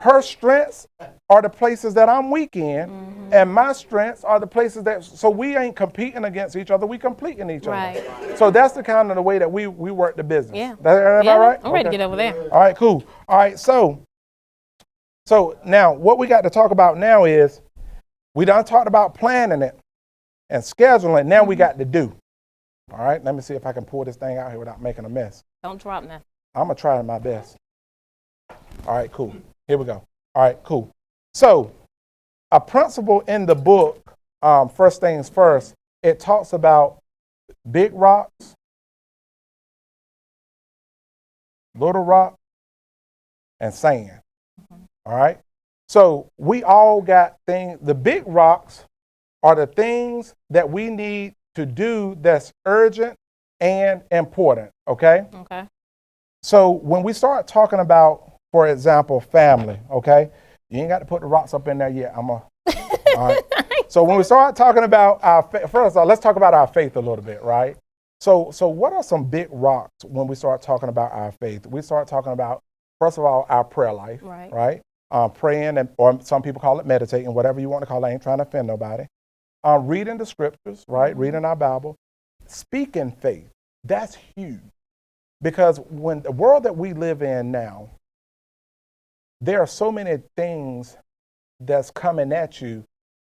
Her strengths are the places that I'm weak in, and my strengths are the places that. So we ain't competing against each other. We completing each other. So that's the kind of the way that we work the business. Yeah. That all right? I'm ready to get over there. All right. Cool. All right. So now what we got to talk about now is we done talked about planning it and scheduling. Now we got to do. All right. Let me see if I can pull this thing out here without making a mess. Don't drop nothing. I'm gonna try my best. All right. Cool. Here we go. All right, cool. So a principle in the book, first things first, it talks about big rocks, little rocks, and sand. All right? So we all got things. The big rocks are the things that we need to do that's urgent and important, okay? Okay. So when we start talking about, for example, family, okay? You ain't got to put the rocks up in there yet. All right. So when we start talking about first of all, let's talk about our faith a little bit, right? So what are some big rocks when we start talking about our faith? We start talking about, first of all, our prayer life, right? Praying, or some people call it meditating, whatever you want to call it. I ain't trying to offend nobody. Reading the scriptures, right? Reading our Bible. Speaking faith, that's huge. Because when the world that we live in now, there are so many things that's coming at you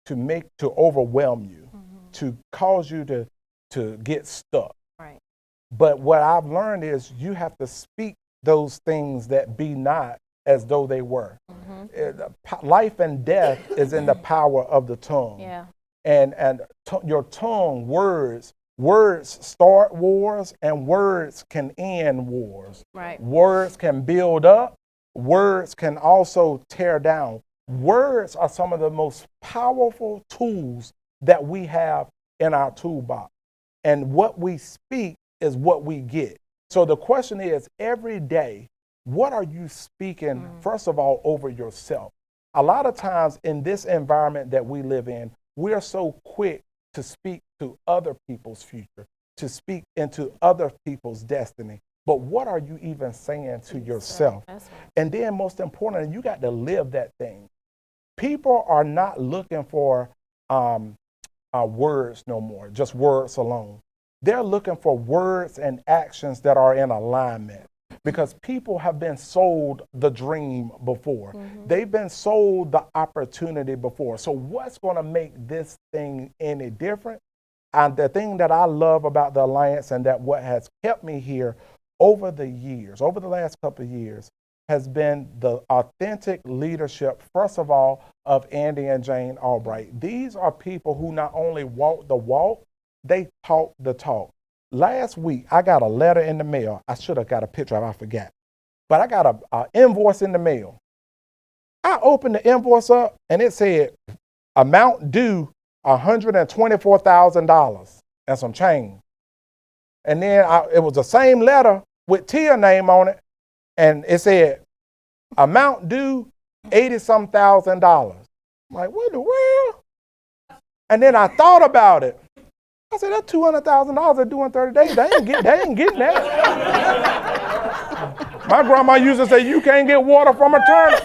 to overwhelm you, to cause you to get stuck. Right. But what I've learned is you have to speak those things that be not as though they were. Life and death is in the power of the tongue. Yeah. And your tongue, words start wars, and words can end wars. Right. Words can build up. Words can also tear down. Words are some of the most powerful tools that we have in our toolbox. And what we speak is what we get. So the question is, every day, what are you speaking, first of all, over yourself? A lot of times in this environment that we live in, we are so quick to speak to other people's future, to speak into other people's destiny. But what are you even saying to yourself? That's right. And then most importantly, you got to live that thing. People are not looking for words no more, just words alone. They're looking for words and actions that are in alignment, because people have been sold the dream before. They've been sold the opportunity before. So what's going to make this thing any different? And the thing that I love about the Alliance, and that what has kept me here over the years, over the last couple of years, has been the authentic leadership, first of all, of Andy and Jane Albright. These are people who not only walk the walk, they talk the talk. Last week, I got a letter in the mail. I should have got a picture of it, I forgot. But I got an invoice in the mail. I opened the invoice up, and it said, amount due $124,000 and some change. And then it was the same letter with Tia's name on it, and it said, amount due $80-some thousand. I'm like, what in the world? And then I thought about it. I said, that's $200,000 they're doing 30 days. They ain't getting that. My grandma used to say, you can't get water from a turnip.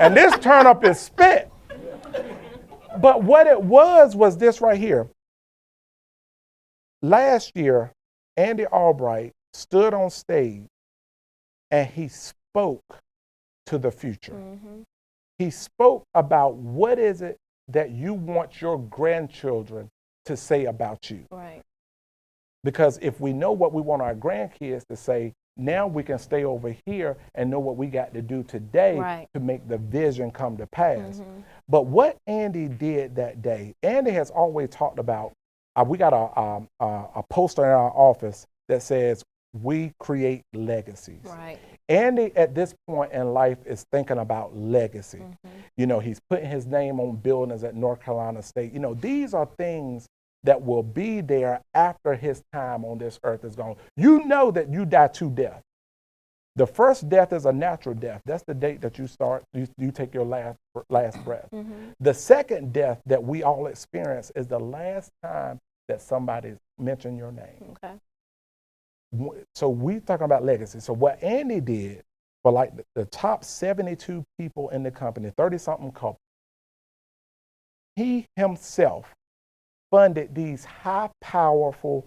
And this turnip is spent. But what it was this right here. Last year, Andy Albright stood on stage and he spoke to the future. Mm-hmm. He spoke about what is it that you want your grandchildren to say about you. Right. Because if we know what we want our grandkids to say, now we can stay over here and know what we got to do today to make the vision come to pass. Mm-hmm. But what Andy did that day, Andy has always talked about, we got a poster in our office that says, we create legacies. Right. Andy, at this point in life, is thinking about legacy. Mm-hmm. You know, he's putting his name on buildings at North Carolina State. You know, these are things that will be there after his time on this earth is gone. You know that you die two deaths. The first death is a natural death. That's the date that you take your last breath. Mm-hmm. The second death that we all experience is the last time that somebody mentioned your name. Okay. So we're talking about legacy. So what Andy did for like the top 72 people in the company, 30-something couples, he himself funded these high, powerful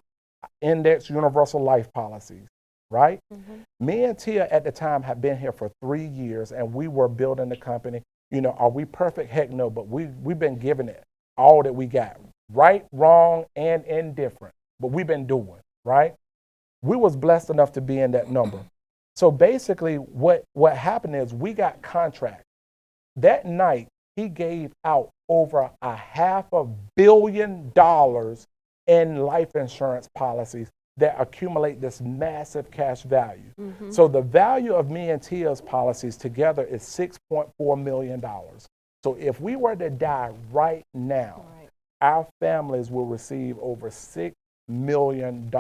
index universal life policies, right? Mm-hmm. Me and Tia at the time had been here for 3 years, and we were building the company. You know, are we perfect? Heck no, but we've been giving it all that we got, right, wrong, and indifferent. But we've been doing, right? We was blessed enough to be in that number. So basically what happened is we got contracts. That night, he gave out over $500 million in life insurance policies that accumulate this massive cash value. Mm-hmm. So the value of me and Tia's policies together is $6.4 million. So if we were to die right now, our families will receive over $6 million.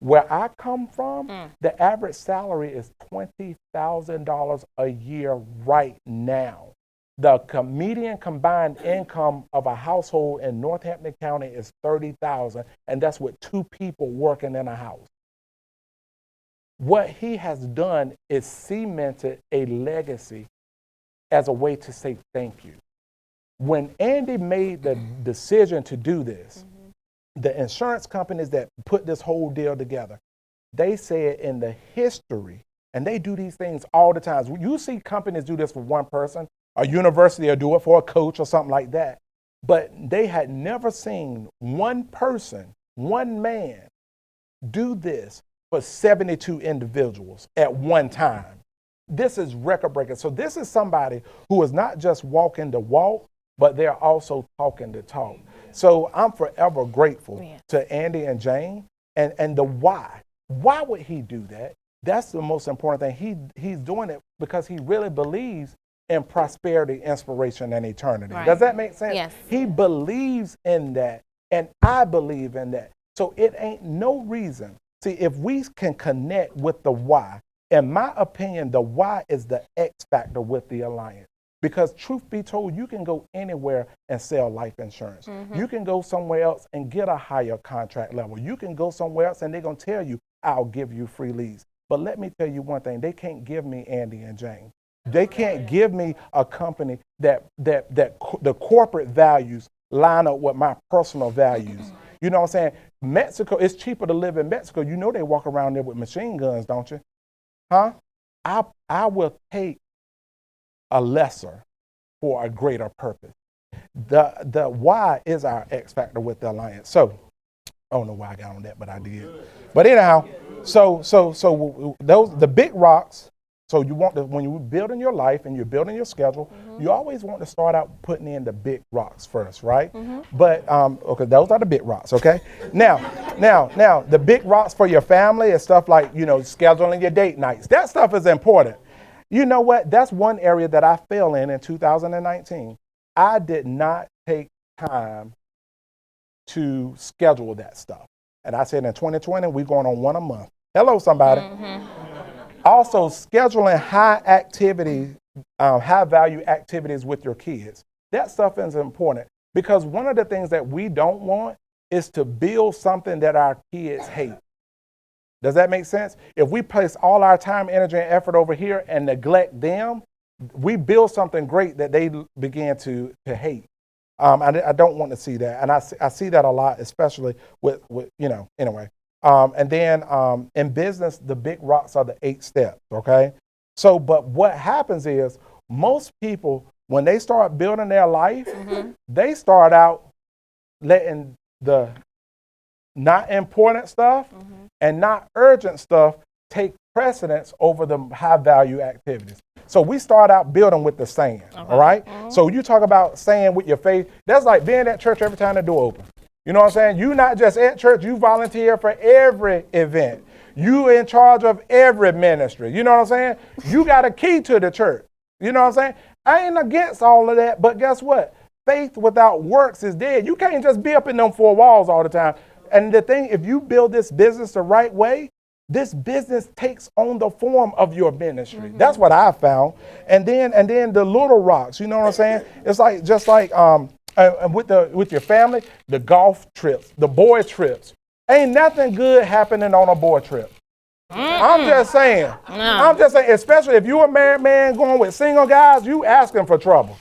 Where I come from, the average salary is $20,000 a year right now. The median combined income of a household in Northampton County is $30,000, and that's with 2 people working in a house. What he has done is cemented a legacy as a way to say thank you. When Andy made the decision to do this, the insurance companies that put this whole deal together, they said in the history, and they do these things all the time. You see companies do this for one person, a university will do it for a coach or something like that. But they had never seen one person, one man, do this for 72 individuals at one time. This is record breaking. So this is somebody who is not just walking the walk, but they're also talking the talk. So I'm forever grateful to Andy and Jane. And the why. Why would he do that? That's the most important thing. He's doing it because he really believes in prosperity, inspiration, and eternity. Right. Does that make sense? Yes. He believes in that, and I believe in that. So it ain't no reason. See, if we can connect with the why, in my opinion, the why is the X factor with the alliance. Because truth be told, you can go anywhere and sell life insurance. Mm-hmm. You can go somewhere else and get a higher contract level. You can go somewhere else and they're going to tell you, I'll give you free leads. But let me tell you one thing, they can't give me Andy and Jane. They can't give me a company that the corporate values line up with my personal values. You know what I'm saying? Mexico, it's cheaper to live in Mexico. You know they walk around there with machine guns, don't you? Huh? I will take a lesser for a greater purpose. The why is our X factor with the alliance. So I don't know why I got on that, but I did. But anyhow, so those the big rocks. So you want to, when you're building your life and you're building your schedule, you always want to start out putting in the big rocks first, right? But, okay, those are the big rocks, okay? Now, the big rocks for your family is stuff like, scheduling your date nights. That stuff is important. You know what? That's one area that I fell in 2019. I did not take time to schedule that stuff. And I said in 2020, we're going on one a month. Hello, somebody. Also, scheduling high value activities with your kids. That stuff is important because one of the things that we don't want is to build something that our kids hate. Does that make sense? If we place all our time, energy, and effort over here and neglect them, we build something great that they begin to hate. I don't want to see that. And I see that a lot, especially with anyway. And then in business, the big rocks are the 8 steps, okay? So, but what happens is most people, when they start building their life, they start out letting the not important stuff and not urgent stuff take precedence over the high value activities. So we start out building with the sand, all right? So you talk about sand with your faith. That's like being at church every time the door opens. You know what I'm saying? You not just at church, you volunteer for every event. You in charge of every ministry. You know what I'm saying? You got a key to the church. You know what I'm saying? I ain't against all of that, but guess what? Faith without works is dead. You can't just be up in them 4 walls all the time. And the thing, if you build this business the right way, this business takes on the form of your ministry. That's what I found. And then the little rocks, you know what I'm saying? It's like just like with your family, the golf trips, the boy trips. Ain't nothing good happening on a boy trip. I'm just saying. I'm just saying, especially if you're a married man going with single guys, you asking for trouble.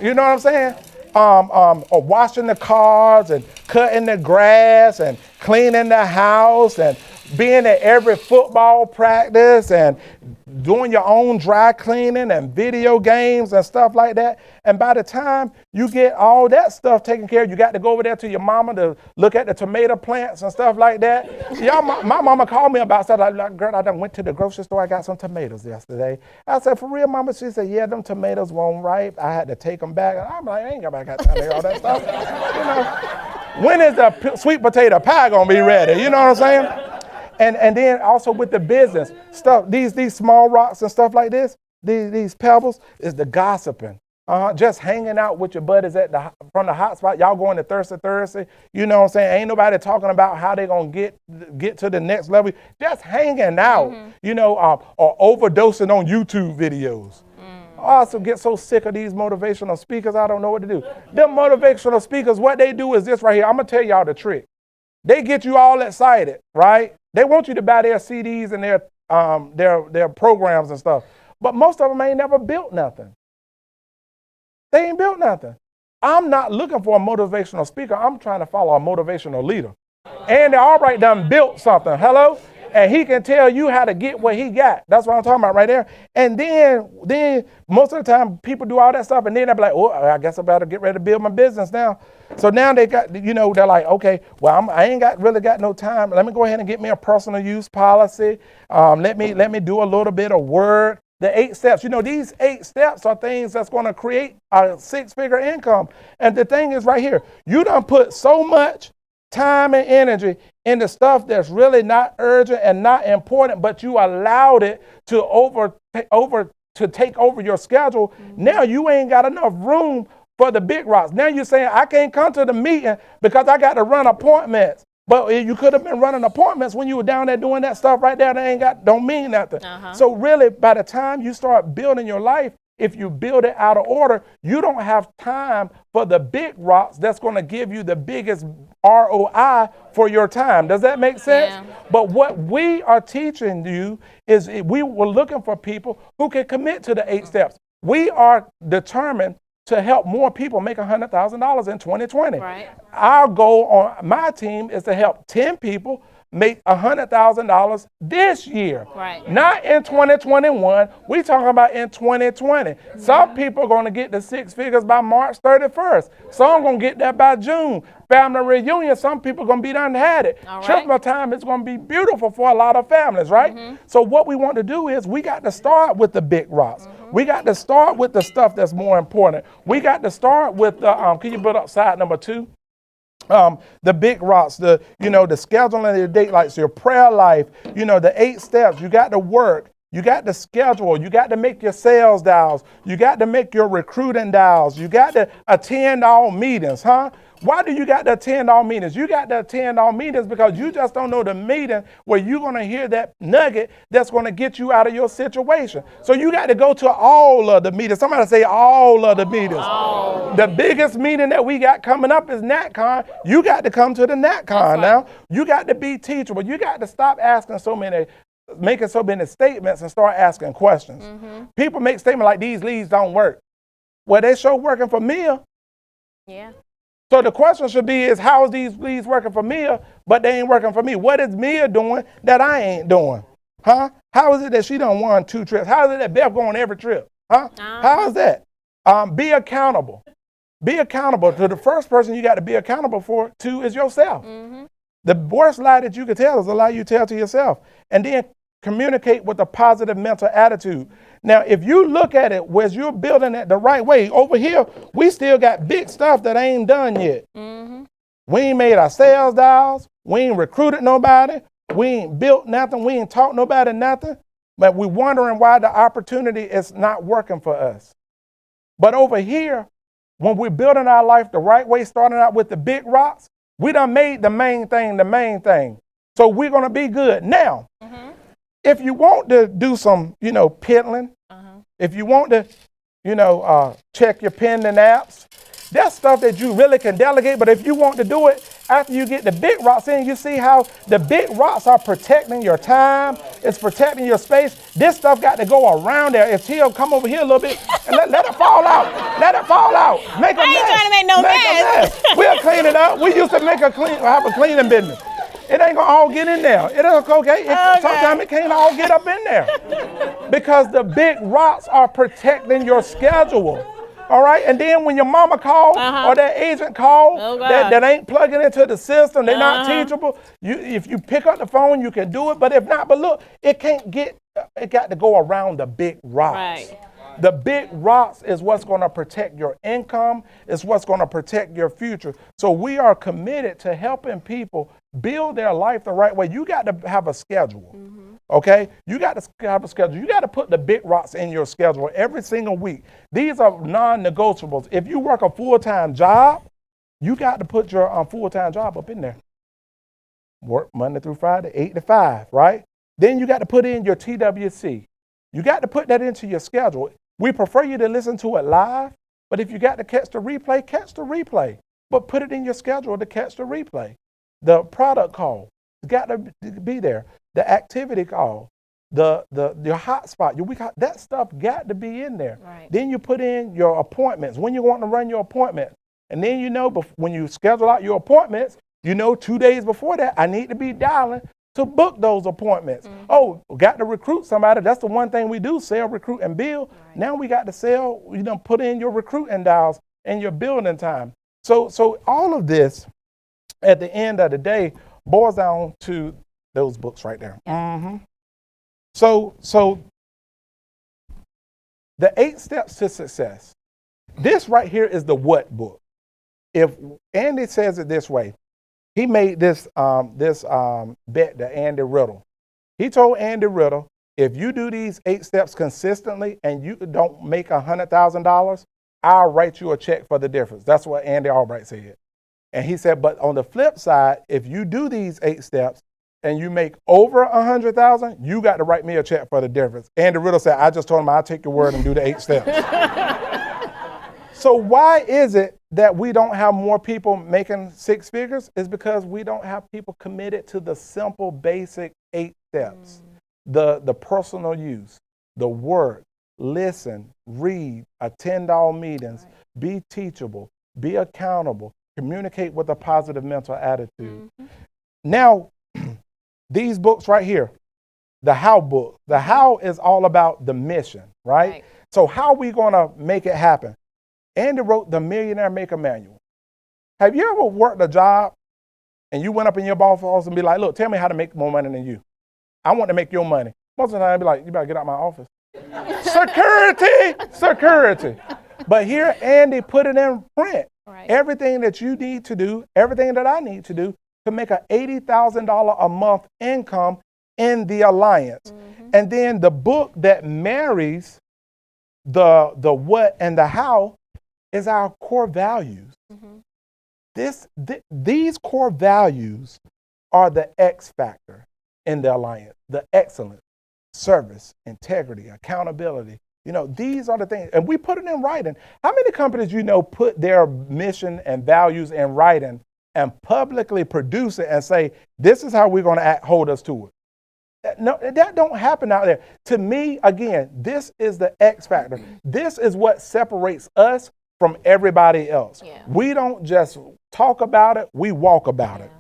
You know what I'm saying? Or washing the cars and cutting the grass and cleaning the house and being at every football practice and doing your own dry cleaning and video games and stuff like that. And by the time you get all that stuff taken care of, you got to go over there to your mama to look at the tomato plants and stuff like that. My mama called me about stuff like, girl, I done went to the grocery store. I got some tomatoes yesterday. I said, for real, mama? She said, yeah, them tomatoes weren't ripe. I had to take them back. And I'm like, I ain't got time to hear all that stuff. When is the sweet potato pie going to be ready? You know what I'm saying? And then also with the business stuff, these small rocks and stuff like this, these pebbles, is the gossiping. Just hanging out with your buddies from the hot spot. Y'all going to Thirsty Thursday. You know what I'm saying? Ain't nobody talking about how they going to get to the next level. Just hanging out, or overdosing on YouTube videos. I also get so sick of these motivational speakers, I don't know what to do. Them motivational speakers, what they do is this right here. I'm going to tell y'all the trick. They get you all excited, right? They want you to buy their CDs and their programs and stuff. But most of them ain't never built nothing. They ain't built nothing. I'm not looking for a motivational speaker. I'm trying to follow a motivational leader. And Albright done built something. Hello? And he can tell you how to get what he got. That's what I'm talking about right there. And then most of the time people do all that stuff and then they'll be like, oh, I guess I better get ready to build my business now. So now they got, they're like, okay, well, I ain't really got no time. Let me go ahead and get me a personal use policy. Let me do a little bit of work. The 8 steps, these 8 steps are things that's going to create a 6-figure income. And the thing is right here, you done put so much time and energy into stuff that's really not urgent and not important, but you allowed it to take over your schedule. Now you ain't got enough room for the big rocks. Now you're saying, I can't come to the meeting because I got to run appointments. But you could have been running appointments when you were down there doing that stuff right there that don't mean nothing. So really, by the time you start building your life, if you build it out of order, you don't have time for the big rocks that's going to give you the biggest ROI for your time. Does that make sense? Yeah. But what we are teaching you is we were looking for people who can commit to the 8 steps. We are determined to help more people make $100,000 in 2020. Right. Our goal on my team is to help 10 people make $100,000 this year. Right. Not in 2021. We talking about in 2020. Some people are going to get the 6 figures by March 31st. Some going to get that by June. Family reunion, some people are going to be done had it. All right. Christmas time is going to be beautiful for a lot of families, right? So what we want to do is we got to start with the big rocks. We got to start with the stuff that's more important. We got to start with the, can you put up slide number 2? The big rocks, the scheduling of your date lights, your prayer life, the 8 steps. You got to work. You got to schedule. You got to make your sales dials. You got to make your recruiting dials. You got to attend all meetings, huh? Why do you got to attend all meetings? You got to attend all meetings because you just don't know the meeting where you're going to hear that nugget that's going to get you out of your situation. So you got to go to all of the meetings. Somebody say all of the meetings. Oh. The biggest meeting that we got coming up is NatCon. You got to come to the NatCon now. You got to be teachable. You got to stop making so many statements and start asking questions. People make statements like these leads don't work. Well, they show working for Mia. Yeah. So the question should be is how is these leads working for Mia, but they ain't working for me? What is Mia doing that I ain't doing? Huh? How is it that she done won 2 trips? How is it that Beth going every trip? Huh? How is that? Be accountable. Be accountable to the first person you got to be accountable to is yourself. The worst lie that you could tell is a lie you tell to yourself. And then communicate with a positive mental attitude. Now, if you look at it as you're building it the right way, over here, we still got big stuff that ain't done yet. We ain't made our sales dials. We ain't recruited nobody. We ain't built nothing. We ain't taught nobody nothing. But we're wondering why the opportunity is not working for us. But over here, when we're building our life the right way, starting out with the big rocks, we done made the main thing the main thing. So we're going to be good. Now, if you want to do some, piddling, if you want to, check your pending apps, that's stuff that you really can delegate. But if you want to do it after you get the big rocks in, you see how the big rocks are protecting your time. It's protecting your space. This stuff got to go around there. If she'll come over here a little bit and let it fall out. Let it fall out. Make a mess. I ain't trying to make no mess. We'll clean it up. We used to have a cleaning business. It ain't gonna all get in there. It's okay. Sometimes it can't all get up in there. Because the big rocks are protecting your schedule. All right? And then when your mama calls or that agent calls that ain't plugging into the system, they're not teachable, if you pick up the phone, you can do it. But if not, look, it got to go around the big rocks. Right. The big rocks is what's going to protect your income. It's what's going to protect your future. So we are committed to helping people build their life the right way. You got to have a schedule, okay? You got to have a schedule. You got to put the big rocks in your schedule every single week. These are non-negotiables. If you work a full-time job, you got to put your full-time job up in there. Work Monday through Friday, 8 to 5, right? Then you got to put in your TWC. You got to put that into your schedule. We prefer you to listen to it live, but if you got to catch the replay. But put it in your schedule to catch the replay. The product call, got to be there. The activity call, your hotspot, that stuff got to be in there. Right. Then you put in your appointments, when you want to run your appointment. And then when you schedule out your appointments, 2 days before that, I need to be dialing to book those appointments. Oh, got to recruit somebody. That's the one thing we do, sell, recruit, and build. Right. Now we got to sell, put in your recruiting dials and your building time. So all of this, at the end of the day, boils down to those books right there. So the 8 steps to success. This right here is the what book. If Andy says it this way, he made this bet to Andy Riddle. He told Andy Riddle, if you do these 8 steps consistently and you don't make $100,000, I'll write you a check for the difference. That's what Andy Albright said. And he said, but on the flip side, if you do these 8 steps and you make over $100,000, you got to write me a check for the difference. Andy Riddle said, I just told him I'll take your word and do the 8 steps. So why is it that we don't have more people making 6 figures? It's because we don't have people committed to the simple, basic 8 steps. The personal use, the work, listen, read, attend all meetings, be teachable, be accountable, communicate with a positive mental attitude. Now, these books right here, the how book. The how is all about the mission, right? So how are we going to make it happen? Andy wrote the Millionaire Maker Manual. Have you ever worked a job and you went up in your boss office and be like, look, tell me how to make more money than you. I want to make your money. Most of the time, I'd be like, you better get out of my office. Security. But here, Andy put it in print. Right. Everything that you need to do, everything that I need to do to make an $80,000 a month income in the alliance. Mm-hmm. And then the book that marries the what and the how is our core values. Mm-hmm. These core values are the X factor in the alliance, the excellence, service, integrity, accountability. These are the things, and we put it in writing. How many companies put their mission and values in writing and publicly produce it and say, this is how we're going to hold us to it? No, that don't happen out there. To me, again, this is the X factor. This is what separates us from everybody else. Yeah. We don't just talk about it, we walk about it.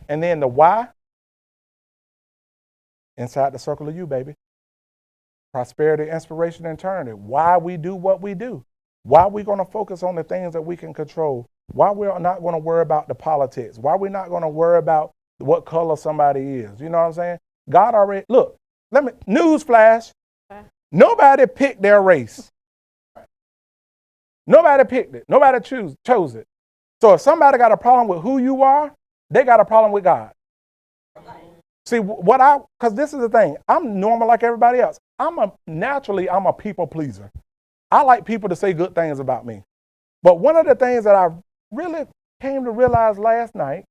And then the why, inside the circle of you, baby. Prosperity, inspiration, and eternity. Why we do what we do. Why we're going to focus on the things that we can control. Why we're not going to worry about the politics. Why we're not going to worry about what color somebody is. You know what I'm saying? God already, look, newsflash. Nobody picked their race. Nobody picked it. Nobody chose it. So if somebody got a problem with who you are, they got a problem with God. See, because this is the thing, I'm normal like everybody else. I'm a people pleaser. I like people to say good things about me. But one of the things that I really came to realize last night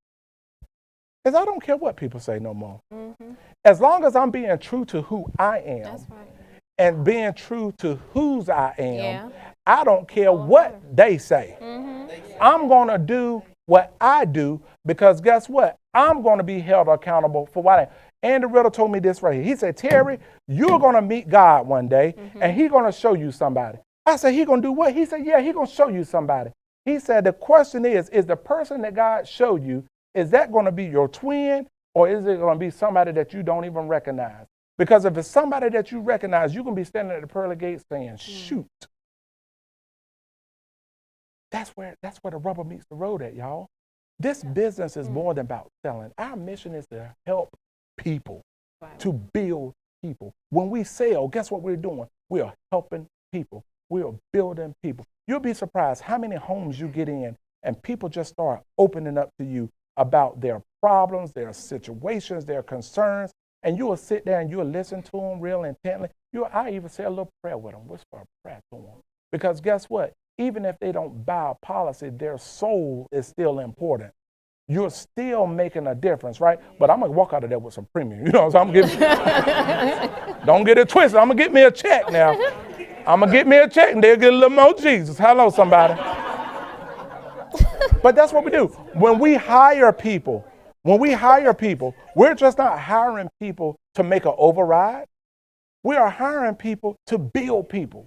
is I don't care what people say no more. Mm-hmm. As long as I'm being true to who I am. That's right. And being true to whose I am, I don't care what they say. Mm-hmm. I'm going to do what I do because guess what? I'm going to be held accountable for what I am. Andy Riddle told me this right here. He said, Terry, you're going to meet God one day, and he's going to show you somebody. I said, he going to do what? He said, yeah, he's going to show you somebody. He said, the question is the person that God showed you, is that going to be your twin, or is it going to be somebody that you don't even recognize? Because if it's somebody that you recognize, you're going to be standing at the pearly gates saying, shoot. That's where the rubber meets the road at, y'all. This business is more than about selling. Our mission is to help people, to build people. When we sell, guess what we're doing? We are helping people. We are building people. You'll be surprised how many homes you get in and people just start opening up to you about their problems, their situations, their concerns, and you will sit there and you'll listen to them real intently. I even say a little prayer with them, whisper a prayer to them. Because guess what? Even if they don't buy a policy, their soul is still important. You're still making a difference, right? But I'm going to walk out of there with some premium. You know, so I'm getting, don't get it twisted. I'm going to get me a check now. I'm going to get me a check and they'll get a little more Jesus. Hello, somebody. But that's what we do. When we hire people, we're just not hiring people to make an override. We are hiring people to build people,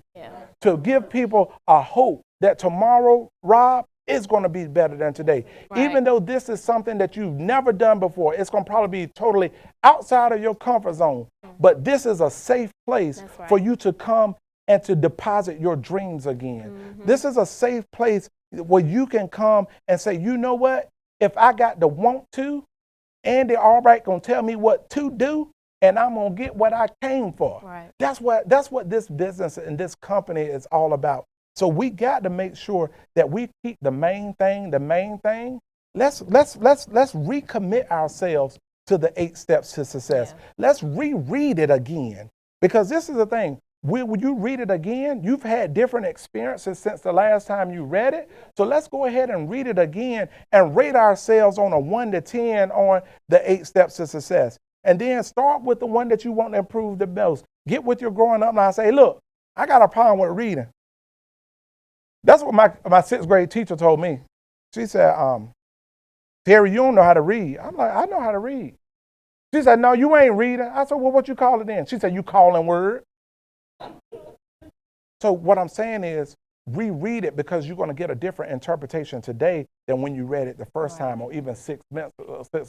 to give people a hope that tomorrow, Rob, is going to be better than today. Right. Even though this is something that you've never done before, it's going to probably be totally outside of your comfort zone. But this is a safe place for you to come and to deposit your dreams again. Mm-hmm. This is a safe place where you can come and say, you know what? If I got the want to, Andy Albright going to tell me what to do, and I'm going to get what I came for. Right. That's what this business and this company is all about. So we got to make sure that we keep the main thing. Let's recommit ourselves to the 8 steps to success. Yeah. Let's reread it again, because this is the thing. When you read it again, you've had different experiences since the last time you read it. So let's go ahead and read it again and rate ourselves on a 1 to 10 on the 8 steps to success. And then start with the one that you want to improve the most. Get with your growing up now and say, look, I got a problem with reading. That's what my 6th grade teacher told me. She said, Terry, you don't know how to read. I'm like, I know how to read. She said, no, you ain't reading. I said, well, what you call it then? She said, you calling word. So what I'm saying is, reread it because you're going to get a different interpretation today than when you read it the first time or even 6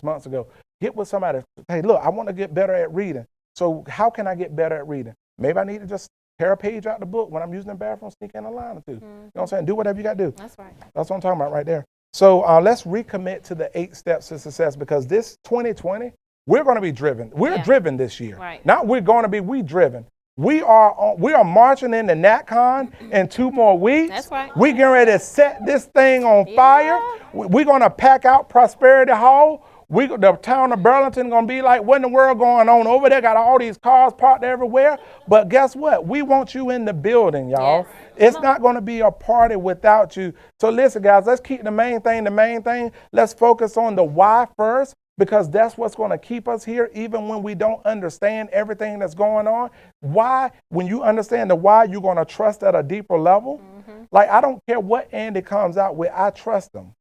months ago. Get with somebody. Hey, look, I want to get better at reading. So how can I get better at reading? Maybe I need to just tear a page out the book when I'm using the bathroom, sneak in a line or two. You know what I'm saying? Do whatever you got to do. That's right. That's what I'm talking about right there. So let's recommit to the 8 steps to success, because this 2020, we're going to be driven. We're driven this year. Right. Not we're going to be, we driven. We are marching into NatCon in 2 more weeks. That's right. We're getting ready to set this thing on fire. We're going to pack out Prosperity Hall. The town of Burlington going to be like, what in the world going on over there? Got all these cars parked everywhere. But guess what? We want you in the building, y'all. Yes. It's not going to be a party without you. So listen, guys, let's keep the main thing the main thing. Let's focus on the why first, because that's what's going to keep us here even when we don't understand everything that's going on. Why? When you understand the why, you're going to trust at a deeper level. Like, I don't care what Andy comes out with, I trust him.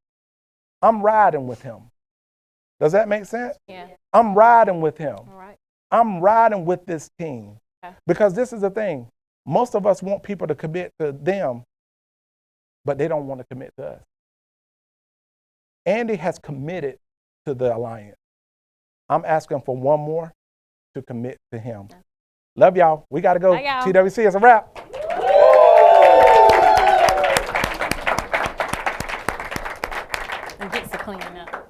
I'm riding with him. Does that make sense? Yeah. I'm riding with him. All right. I'm riding with this team. Okay. Because this is the thing. Most of us want people to commit to them, but they don't want to commit to us. Andy has committed to the alliance. I'm asking for one more to commit to him. Okay. Love y'all. We got to go. Bye, y'all. TWC, it's a wrap. And gets to cleaning up.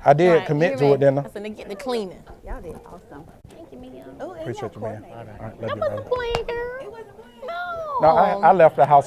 I did commit to it, didn't I? I said to get the cleaning. Y'all did awesome. Thank you, ma'am. Oh, Appreciate you, man. All right, love That you, wasn't man. playing, girl. It wasn't No. No, I left the house